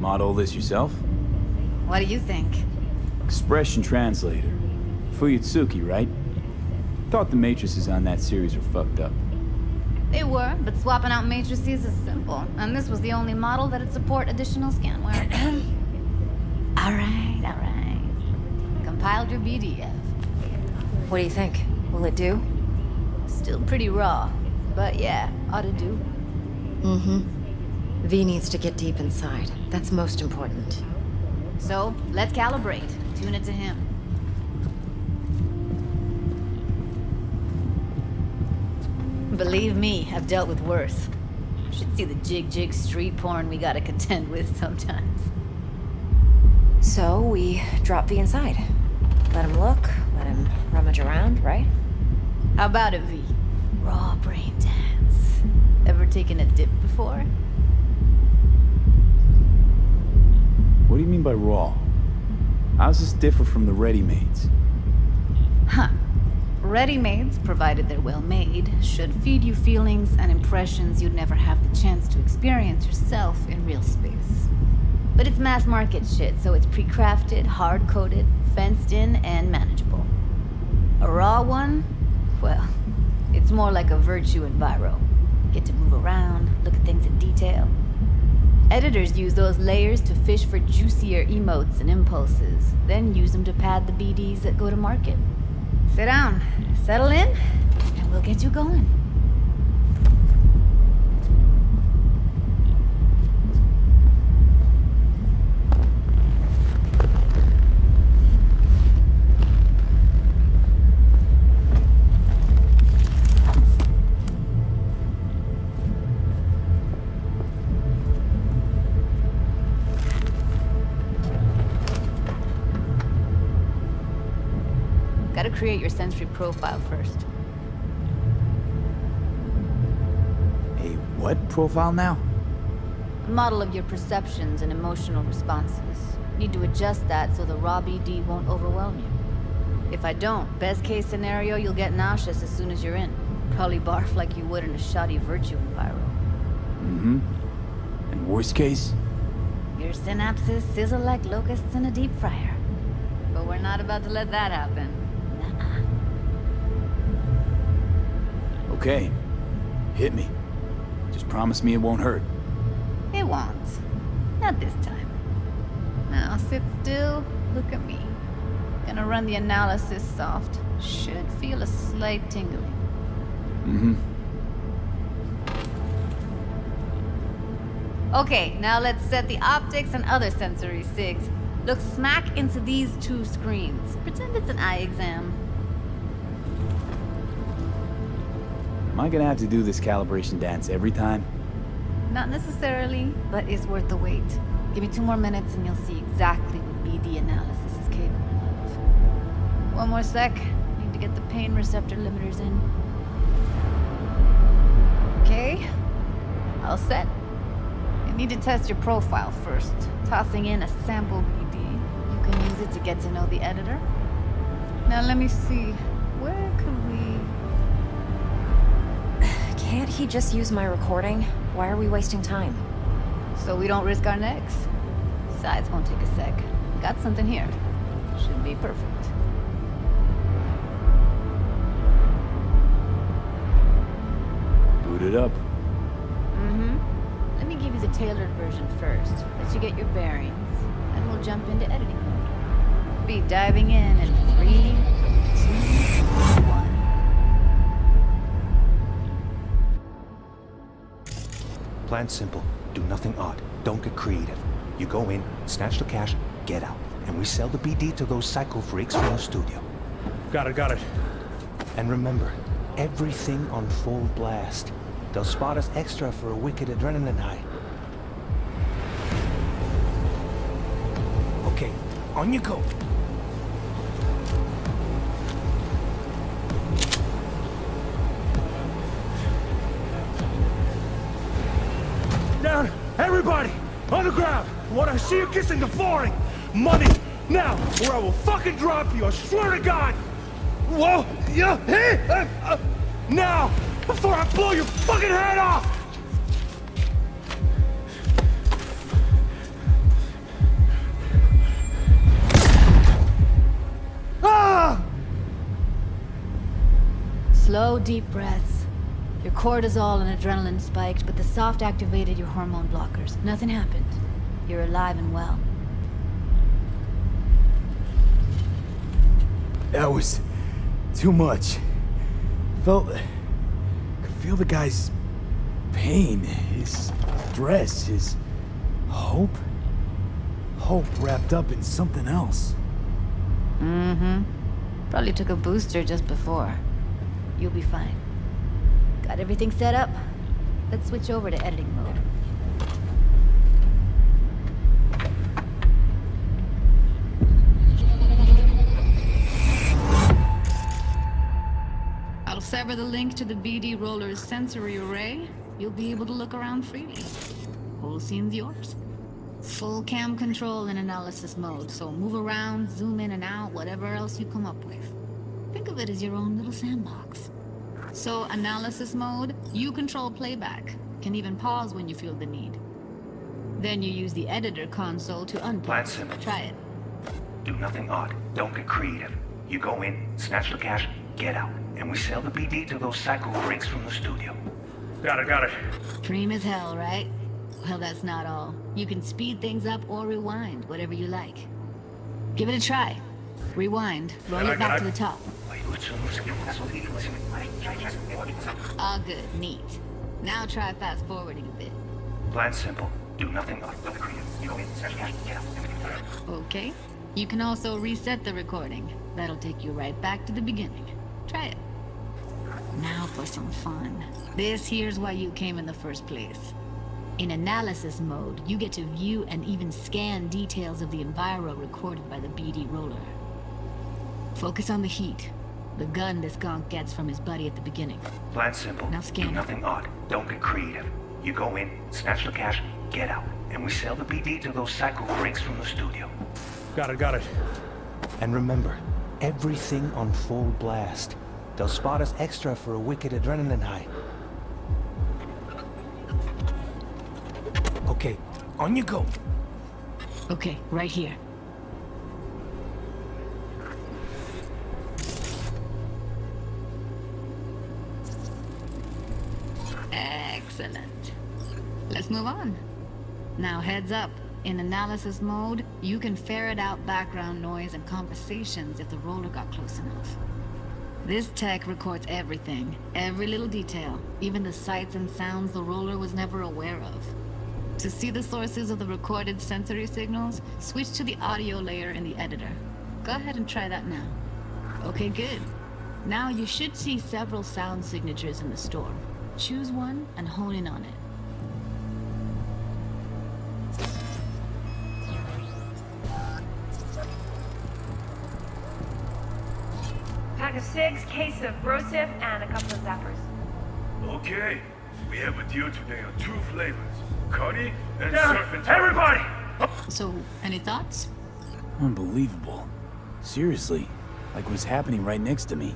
A: Model this yourself?
S: What do you think?
A: Expression translator. Fuyutsuki, right? Thought the matrices on that series were fucked up.
S: They were, but swapping out matrices is simple. And this was the only model that'd support additional scanware. Alright, alright. Compiled your BDF.
R: What do you think? Will it do?
S: Still pretty raw. But yeah, ought to do.
R: V needs to get deep inside. That's most important.
S: So, let's calibrate. Tune it to him. Believe me, I've dealt with worse. Should see the jig street porn we gotta contend with sometimes.
R: So, we drop V inside. Let him look, let him rummage around, right?
S: How about it, V? Raw brain dance. Ever taken a dip before?
A: What do you mean by raw? How's this differ from the ready-mades?
S: Huh. Ready-mades, provided they're well made, should feed you feelings and impressions you'd never have the chance to experience yourself in real space. But it's mass market shit, so it's pre-crafted, hard-coded, fenced in, and manageable. A raw one? Well, it's more like a virtue in Viro. Get to move around, look at things in detail. Editors use those layers to fish for juicier emotes and impulses, then use them to pad the BDs that go to market. Sit down, settle in, and we'll get you going. Gotta create your sensory profile first.
A: A what profile now?
S: A model of your perceptions and emotional responses. Need to adjust that so the raw BD won't overwhelm you. If I don't, best case scenario, you'll get nauseous as soon as you're in. Probably barf like you would in a shoddy virtue enviro.
A: And worst case?
S: Your synapses sizzle like locusts in a deep fryer. But we're not about to let that happen.
A: Okay. Hit me. Just promise me it won't hurt.
S: It won't. Not this time. Now sit still, look at me. Gonna run the analysis soft. Should feel a slight tingling. Okay, now let's set the optics and other sensory SIGs. Look smack into these two screens. Pretend it's an eye exam.
A: Am I gonna have to do this calibration dance every time?
S: Not necessarily, but it's worth the wait. Give me 2 more minutes and you'll see exactly what BD analysis is capable of. 1 more sec. Need to get the pain receptor limiters in. Okay. All set. Give Need to test your profile first. Tossing in a sample BD. You can use it to get to know the editor. Now let me see. Where could we...
R: Can't he just use my recording? Why are we wasting time?
S: So we don't risk our necks. Besides, won't take a sec. Got something here. Should be perfect.
A: Boot it up.
S: Let me give you the tailored version first. Let you get your bearings, and we'll jump into editing mode. Be diving in 3, 2, 1.
J: Plan simple. Do nothing odd. Don't get creative. You go in, snatch the cash, get out. And we sell the BD to those psycho freaks from the studio.
P: Got it.
J: And remember, everything on full blast. They'll spot us extra for a wicked adrenaline high. Okay, on you go.
P: Down! Everybody! On the ground! I want to see you kissing the flooring! Money! Now! Or I will fucking drop you! I swear to God! Whoa! Yeah! Hey! Now! Before I blow your fucking head off! Ah!
S: Slow, deep breaths. Your cortisol and adrenaline spiked, but the soft activated your hormone blockers. Nothing happened. You're alive and well.
A: That was too much. Could feel the guy's pain, his stress, his hope. Hope wrapped up in something else.
S: Probably took a booster just before. You'll be fine. Got everything set up? Let's switch over to editing mode. I'll sever the link to the BD Roller's sensory array. You'll be able to look around freely. Whole scene's yours. Full cam control in analysis mode, so move around, zoom in and out, whatever else you come up with. Think of it as your own little sandbox. So, analysis mode, you control playback. Can even pause when you feel the need. Then you use the editor console to unpause.
J: Plan simple.
S: Try it.
J: Do nothing odd. Don't get creative. You go in, snatch the cash, get out. And we sell the BD to those psycho freaks from the studio.
P: Got it.
S: Dream as hell, right? Well, that's not all. You can speed things up or rewind, whatever you like. Give it a try. Rewind. Roll it back to the top. All good. Neat. Now try fast forwarding a bit.
J: Plan simple. Do nothing odd. Don't get creative. You go in, snatch the cash, get out.
S: Okay. You can also reset the recording. That'll take you right back to the beginning. Try it. Now for some fun. This here's why you came in the first place. In analysis mode, you get to view and even scan details of the enviro recorded by the BD Roller. Focus on the heat. The gun this gonk gets from his buddy at the beginning.
J: Plan simple.
S: Now scan
J: Do
S: it.
J: nothing odd. Don't get creative. You go in, snatch the cash, get out. And we sell the BD to those psycho freaks from the studio.
P: Got it.
J: And remember, everything on full blast. They'll spot us extra for a wicked adrenaline high. Okay, on you go.
S: Okay, right here. Excellent. Let's move on. Now heads up. In analysis mode, you can ferret out background noise and conversations if the roller got close enough. This tech records everything, every little detail, even the sights and sounds the roller was never aware of. To see the sources of the recorded sensory signals, switch to the audio layer in the editor. Go ahead and try that now. Okay, good. Now you should see several sound signatures in the store. Choose one and hone in on it.
K: Pack of 6, case of Brosif, and a couple of zappers.
T: Okay, we have with you today are 2 flavors. Cody, and Serpent. Everybody!
S: So, any thoughts?
A: Unbelievable. Seriously, like what's happening right next to me.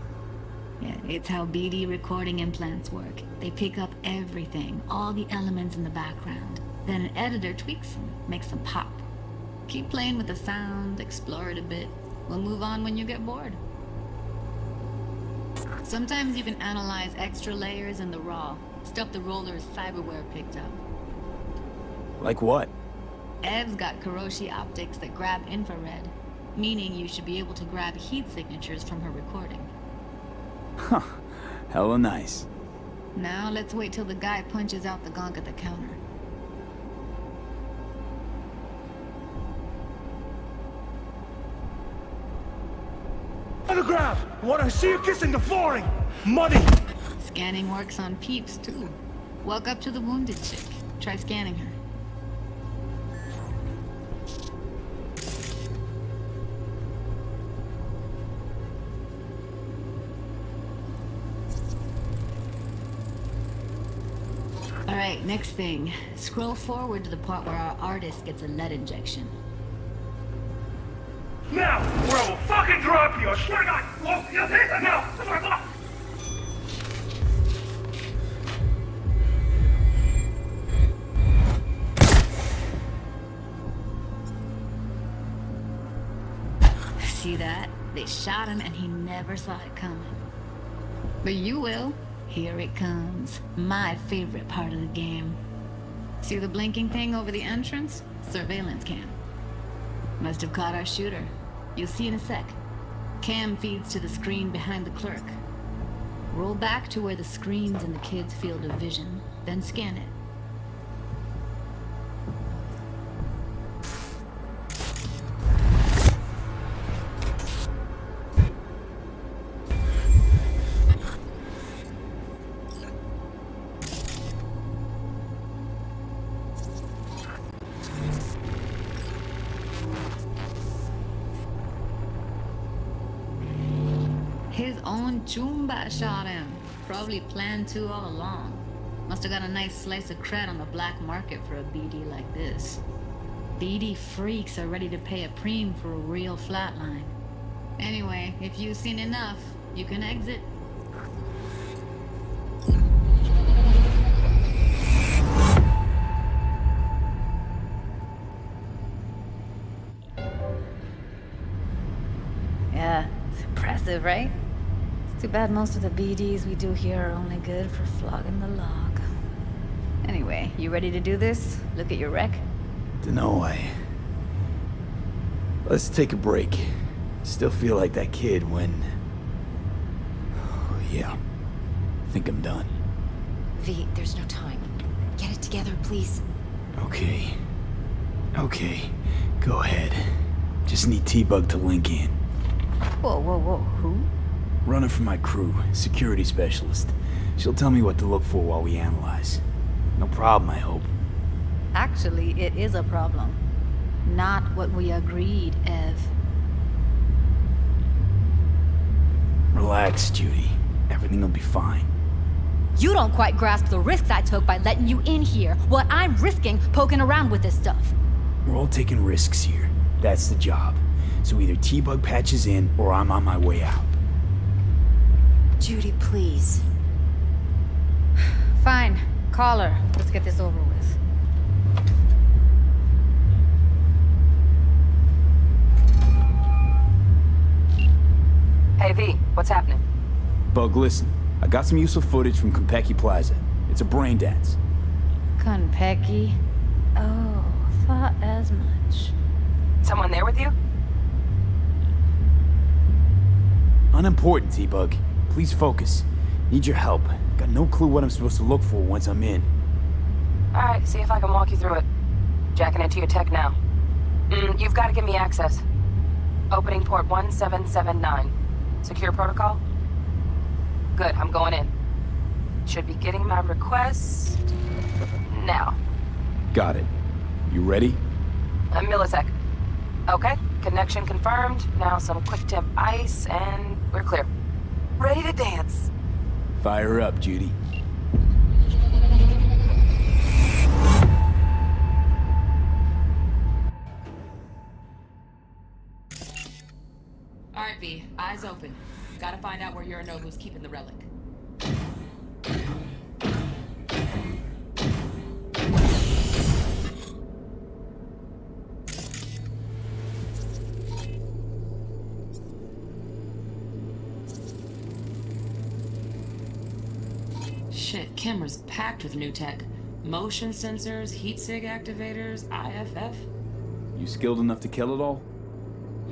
S: Yeah, it's how BD recording implants work. They pick up everything, all the elements in the background. Then an editor tweaks them, makes them pop. Keep playing with the sound, explore it a bit. We'll move on when you get bored. Sometimes you can analyze extra layers in the raw, stuff the roller's cyberware picked up.
A: Like what?
S: Ev's got Kiroshi optics that grab infrared, meaning you should be able to grab heat signatures from her recording.
A: Huh. Hella nice.
S: Now let's wait till the guy punches out the gonk at the counter.
T: On the ground! What I see you kissing the flooring! Muddy!
S: Scanning works on peeps, too. Walk up to the wounded chick. Try scanning her. Alright, next thing. Scroll forward to the part where our artist gets a lead injection.
T: Now, or I will fucking drop you! I swear to God! Oh, you take it now! That's what I want!
S: See that? They shot him and he never saw it coming. But you will. Here it comes. My favorite part of the game. See the blinking thing over the entrance? Surveillance cam. Must have caught our shooter. You'll see in a sec. Cam feeds to the screen behind the clerk. Roll back to where the screen's in the kid's field of vision, then scan it. His own Chumba shot him. Probably planned to all along. Must have got a nice slice of cred on the black market for a BD like this. BD freaks are ready to pay a preem for a real flatline. Anyway, if you've seen enough, you can exit. Yeah, it's impressive, right? Too bad most of the BDs we do here are only good for flogging the log. Anyway, you ready to do this? Look at your wreck?
A: Dunno, Let's take a break. Still feel like that kid when... Oh, yeah. Think I'm done.
C: V, there's no time. Get it together, please.
A: Okay. Okay. Go ahead. Just need T-Bug to link in.
S: Whoa, whoa, whoa. Who?
A: Running for my crew, security specialist. She'll tell me what to look for while we analyze. No problem, I hope.
S: Actually, it is a problem. Not what we agreed, Ev.
A: Relax, Judy. Everything will be fine.
U: You don't quite grasp the risks I took by letting you in here. What I'm risking poking around with this stuff.
A: We're all taking risks here. That's the job. So either T-Bug patches in, or I'm on my way out.
C: Judy, please.
S: Fine. Call her. Let's get this over with.
E: Hey, V, what's happening?
A: Bug, listen. I got some useful footage from Konpeki Plaza. It's a brain dance.
S: Konpeki? Oh, thought as much.
E: Someone there with you?
A: Unimportant, T-Bug. Please focus. Need your help. Got no clue what I'm supposed to look for once I'm in.
E: Alright, see if I can walk you through it. Jacking into your tech now. You've got to give me access. Opening port 1779. Secure protocol? Good, I'm going in. Should be getting my request... now.
A: Got it. You ready?
E: A millisec. Okay, connection confirmed. Now some quick temp ice, and we're clear. Ready to dance.
A: Fire up, Judy.
B: V. Eyes open. Gotta find out where Yorinobu's keeping the relic. Shit, camera's packed with new tech. Motion sensors, heat sig activators, IFF.
A: You skilled enough to kill it all?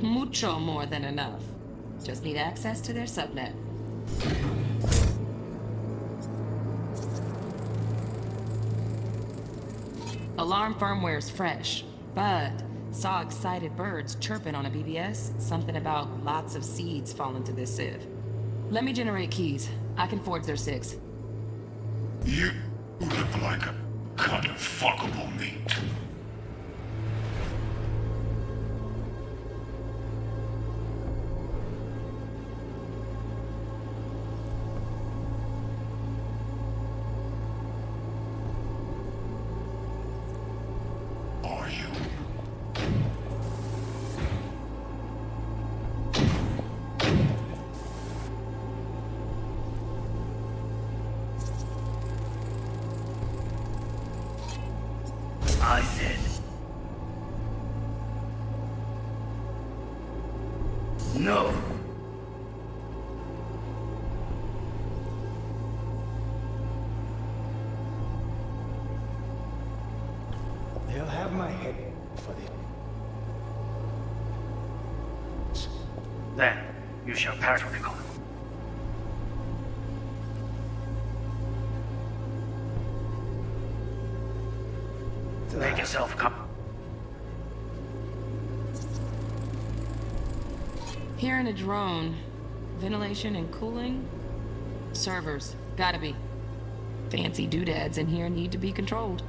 B: Mucho more than enough. Just need access to their subnet. Alarm firmware's fresh, but saw excited birds chirping on a BBS. Something about lots of seeds falling to this sieve. Let me generate keys. I can forge their SIGs.
V: You look like a cut of fuckable meat. Are you?
T: I said. No.
W: They'll have my head for this.
T: Then you shall perish with the call. Make yourself come.
B: Hearing a drone. Ventilation and cooling? Servers. Gotta be. Fancy doodads in here need to be controlled.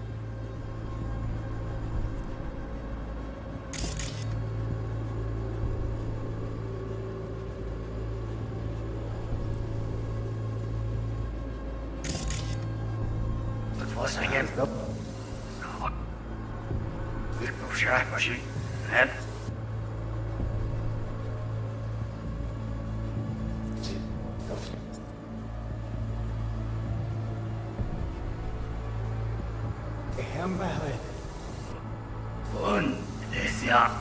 T: What's again? Machine. And Indesia.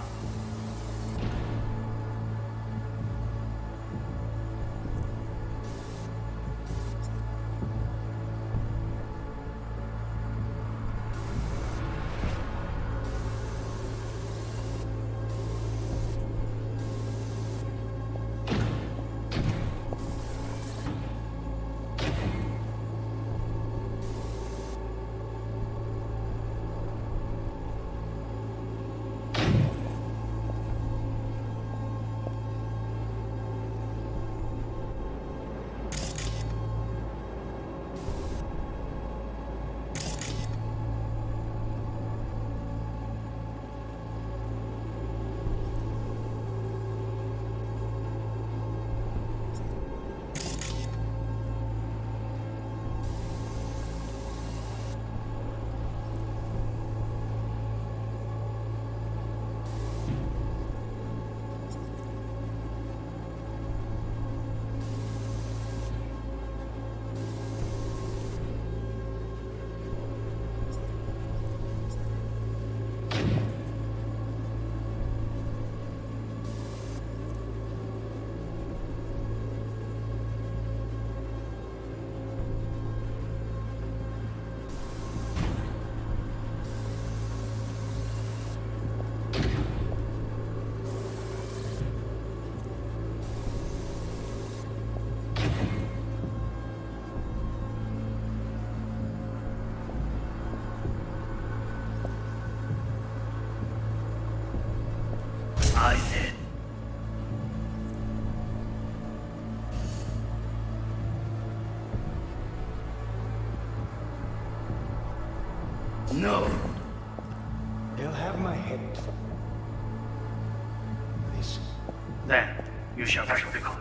T: I said. No.
W: They'll have my head for this.
T: Then you shall perish with the call.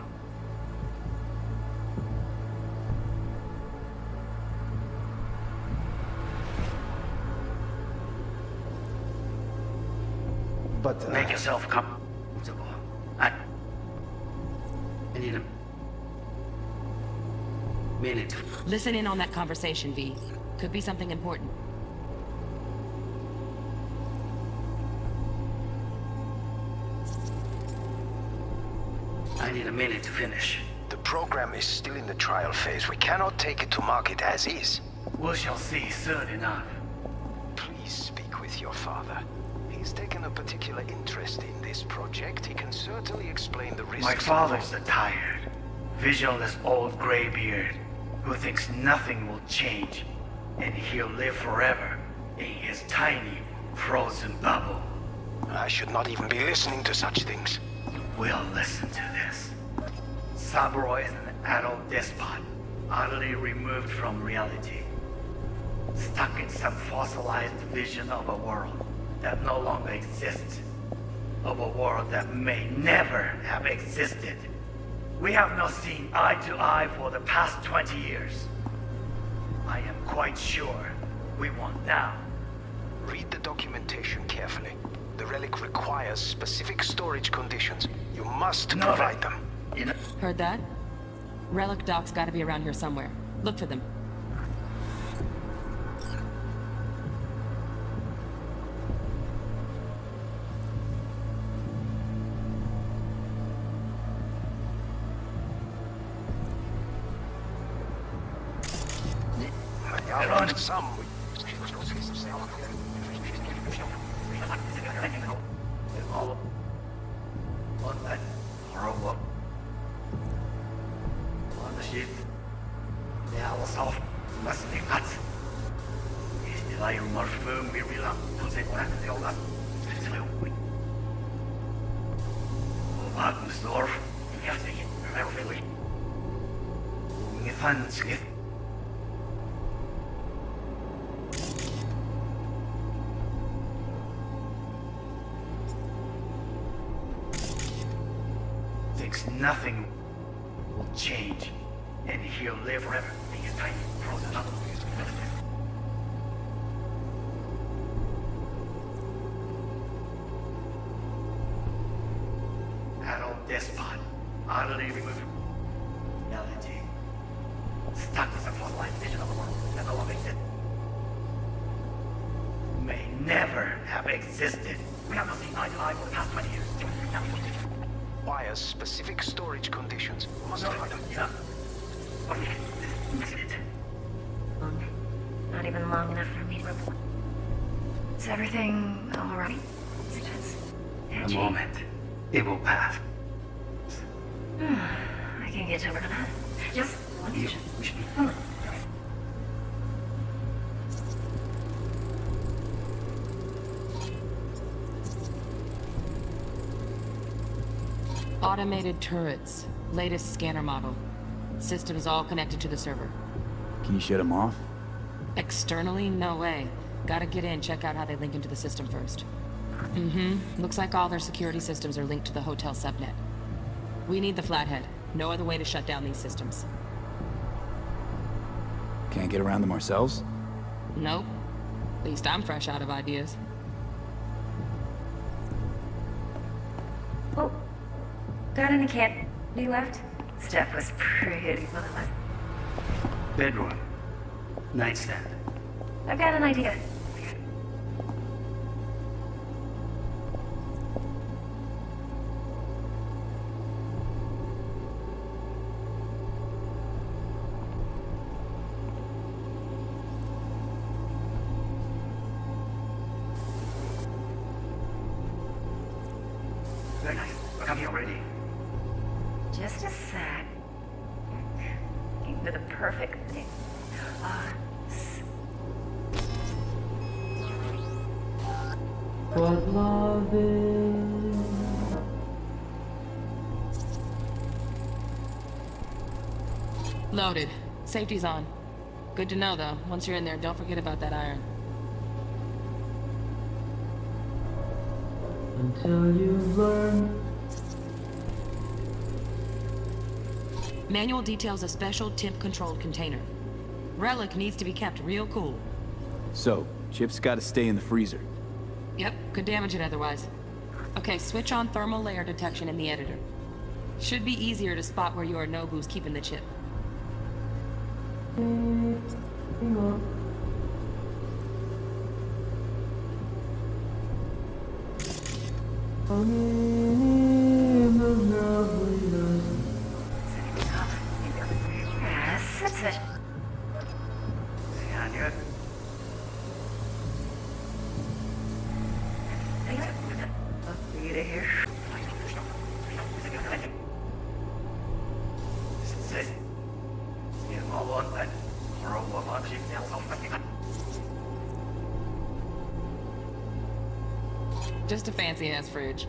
W: But
T: make yourself comfortable. And
F: need a minute.
B: Listen in on that conversation, V. Could be something important.
F: I need a minute to finish.
H: The program is still in the trial phase. We cannot take it to market as is.
F: We shall see soon enough.
H: Please speak with your father. He's taken a particular interest in this project. He can certainly explain the risks.
F: My father's a tired, visionless old graybeard who thinks nothing will change, and he'll live forever in his tiny, frozen bubble.
H: I should not even be listening to such things.
F: We'll listen to this. Saburo is an adult despot, utterly removed from reality. Stuck in some fossilized vision of a world that no longer exists. Of a world that may never have existed. We have not seen eye to eye for the past 20 years. I am quite sure we won't now.
H: Read the documentation carefully. The relic requires specific storage conditions. You must provide them.
B: Heard that? Relic docs gotta be around here somewhere. Look for them.
H: Some.
F: Thinks nothing will change, and he'll live forever in his tiny, frozen bubble. Adult despot, utterly removed from reality. Stuck in some fossilized vision of a world that no longer exists. May never have existed. We have not seen eye to eye for the past 20 years.
H: Requires specific storage conditions. Must have them.
R: Not even long enough for me to report. Is everything all right?
F: In a moment, it will pass.
R: I can get over that. Just one
F: You
R: mission.
F: should be
B: Automated turrets. Latest scanner model. Systems all connected to the server.
A: Can you shut them off?
B: Externally, no way. Gotta get in, check out how they link into the system first. Looks like all their security systems are linked to the hotel subnet. We need the Flathead. No other way to shut down these systems.
A: Can't get around them ourselves?
B: Nope. At least I'm fresh out of ideas.
R: Oh, got any candy left? Stuff was pretty well.
F: bedroom, nightstand.
R: I've got an idea.
F: Very nice. We're coming already.
R: Just a sec. Think of the perfect thing.
B: What love is. Loaded. Safety's on. Good to know, though. Once you're in there, don't forget about that iron.
I: Until you've learned.
B: Manual details a special temp-controlled container. Relic needs to be kept real cool.
A: So, Chip's gotta stay in the freezer.
B: Yep, could damage it otherwise. Okay, switch on thermal layer detection in the editor. Should be easier to spot where Yorinobu's keeping the chip.
K: Yes, that's it.
B: Just a fancy-ass fridge.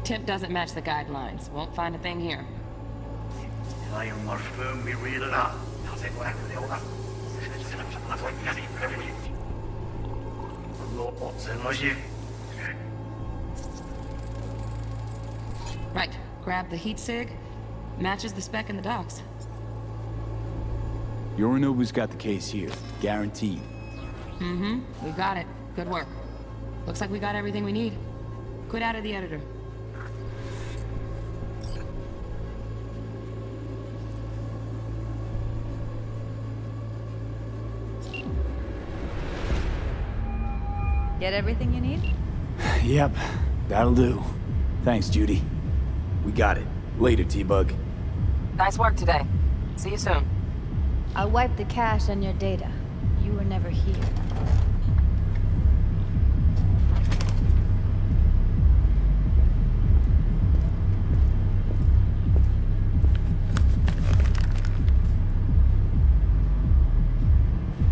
B: Temp doesn't match the guidelines. Won't find a thing here. Right. Grab the heat sig. Matches the spec in the docks.
A: Yorinobu's got the case here. Guaranteed.
B: Mm-hmm. We got it. Good work. Looks like we got everything we need. Quit out of the editor.
U: Get everything you need?
A: Yep, that'll do. Thanks, Judy. We got it. Later, T-Bug.
B: Nice work today. See you soon.
U: I'll wipe the cache on your data. You were never here.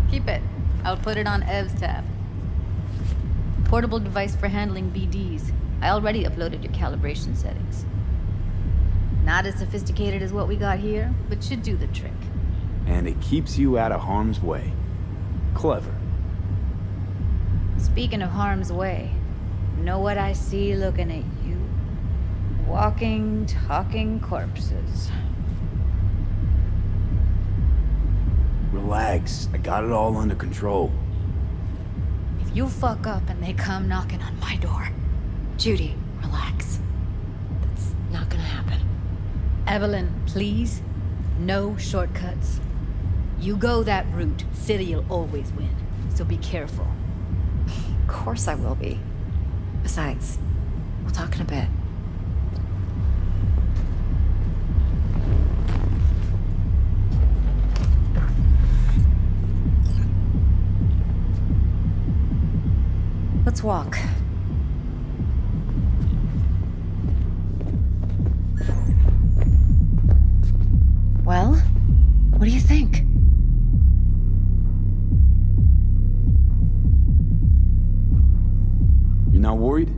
U: Keep it. I'll put it on Ev's tab. Portable device for handling BDs. I already uploaded your calibration settings. Not as sophisticated as what we got here, but should do the trick.
A: And it keeps you out of harm's way. Clever.
U: Speaking of harm's way, know what I see looking at you? Walking, talking corpses.
A: Relax. I got it all under control.
U: If you fuck up and they come knocking on my door...
C: Judy, relax. That's not gonna happen.
U: Evelyn, please. No shortcuts. You go that route, City'll always win. So be careful.
R: Of course I will be. Besides, we'll talk in a bit. Let's walk. Well, what do you think?
A: You're not worried?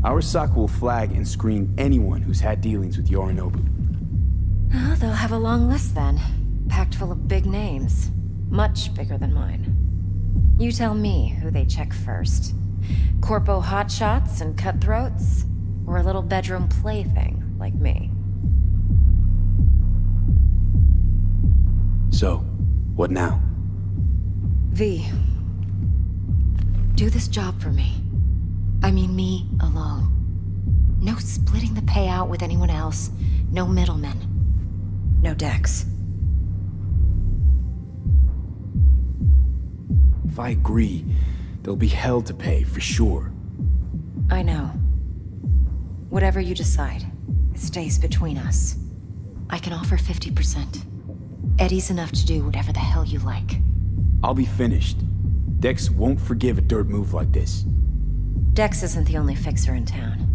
A: Arasaka will flag and screen anyone who's had dealings with Yorinobu.
R: Oh, they'll have a long list then. Packed full of big names. Much bigger than mine. You tell me who they check first. Corpo hotshots and cutthroats? Or a little bedroom plaything like me?
A: So, what now?
R: V. Do this job for me. I mean me alone. No splitting the payout with anyone else. No middlemen. No Dex.
A: If I agree, there'll be hell to pay, for sure.
R: I know. Whatever you decide, it stays between us. I can offer 50%. Eddie's enough to do whatever the hell you like.
A: I'll be finished. Dex won't forgive a dirt move like this.
R: Dex isn't the only fixer in town.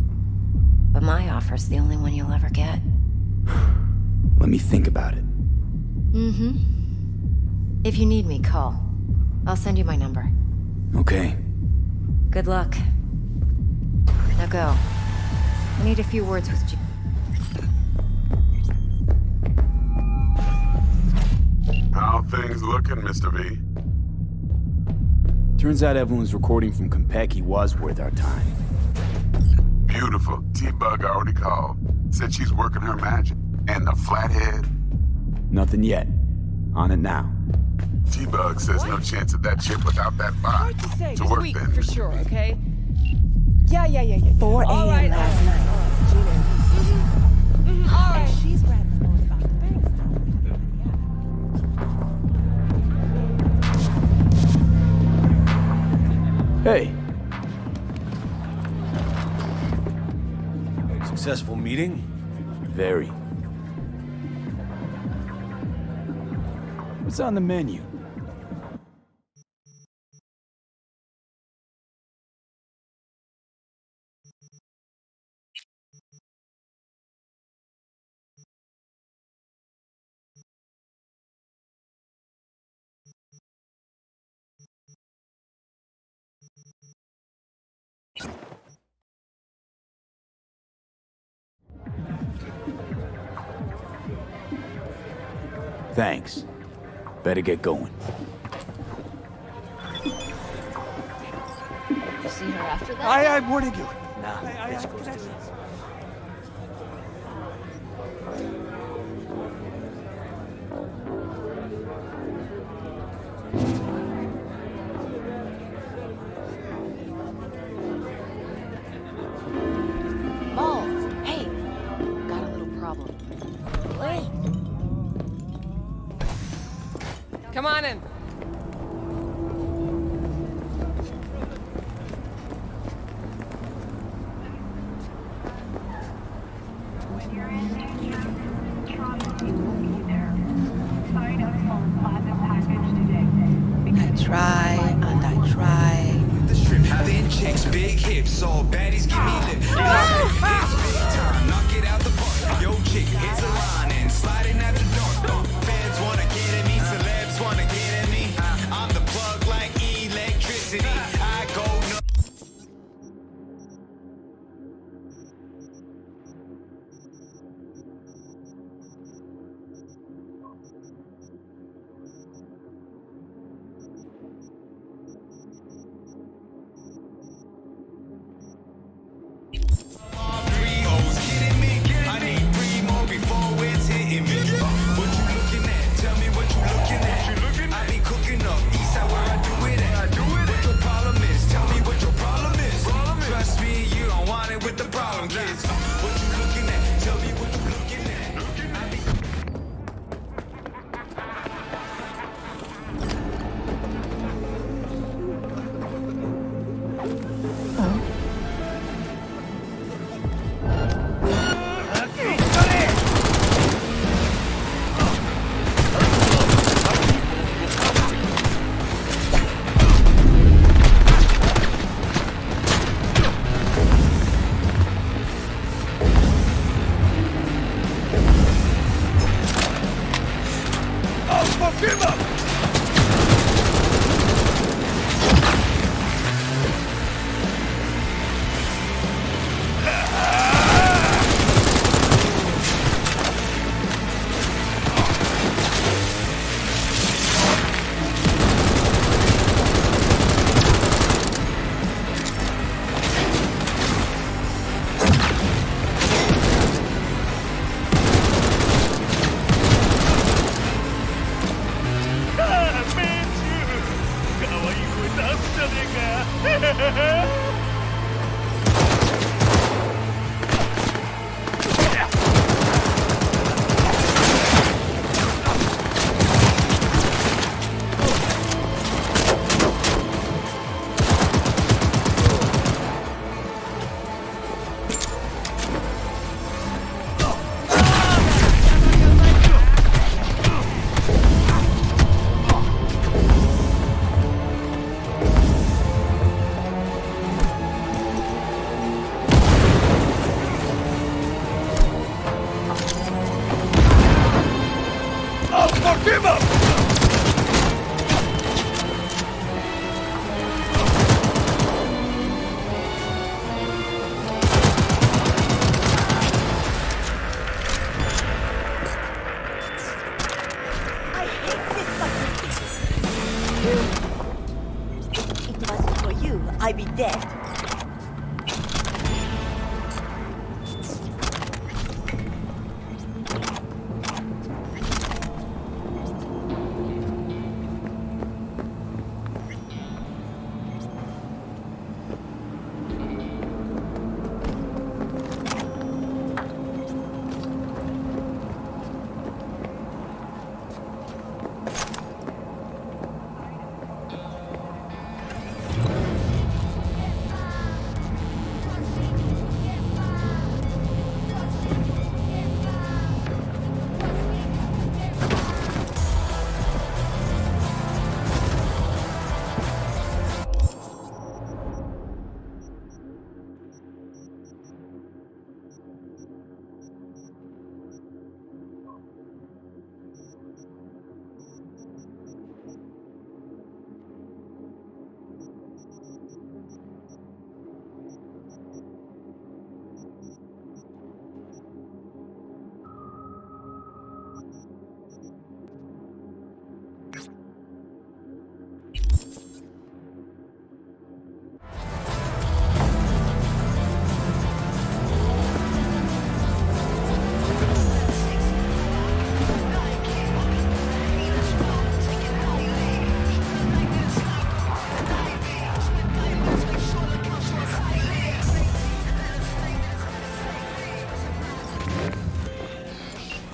R: But my offer's the only one you'll ever get.
A: Let me think about it.
R: Mm-hmm. If you need me, call. I'll send you my number.
A: Okay.
R: Good luck. Now go. I need a few words with you.
L: How things looking, Mr. V?
A: Turns out Evelyn's recording from Konpeki was worth our time.
L: Beautiful. T-Bug already called. Said she's working her magic. And the flathead?
A: Nothing yet. On it now.
L: T-Bug says no chance of that chip without that bot.
N: Hard to say.
L: To work
N: Week
L: then.
N: for sure, okay? Yeah.
E: 4 a.m. last night. And she's grabbing the Lord about the bank stuff.
A: Hey.
P: Successful meeting?
A: Very. What's on the menu? Thanks. Better get going.
U: You see her after that?
T: I'm warning you.
P: Nah, it's close to it.
G: Balls, hey, got a little problem. Wait. Come on in.
E: I try and I try.
D: Thin chicks, big hips, all baddies give me lip. Hits big time, knock it out the park. Yo, chick hits a line and sliding at the dark. Feds wanna get at me, celebs wanna get at me. I'm the plug like electricity. I go nuts.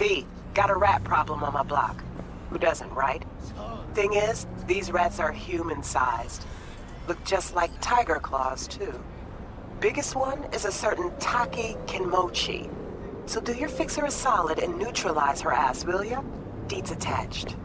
E: V, got a rat problem on my block. Who doesn't, right? Thing is, these rats are human-sized. Look just like tiger claws, too. Biggest one is a certain Taki Kenmochi. So do your fixer a solid and neutralize her ass, will ya? Deeds attached.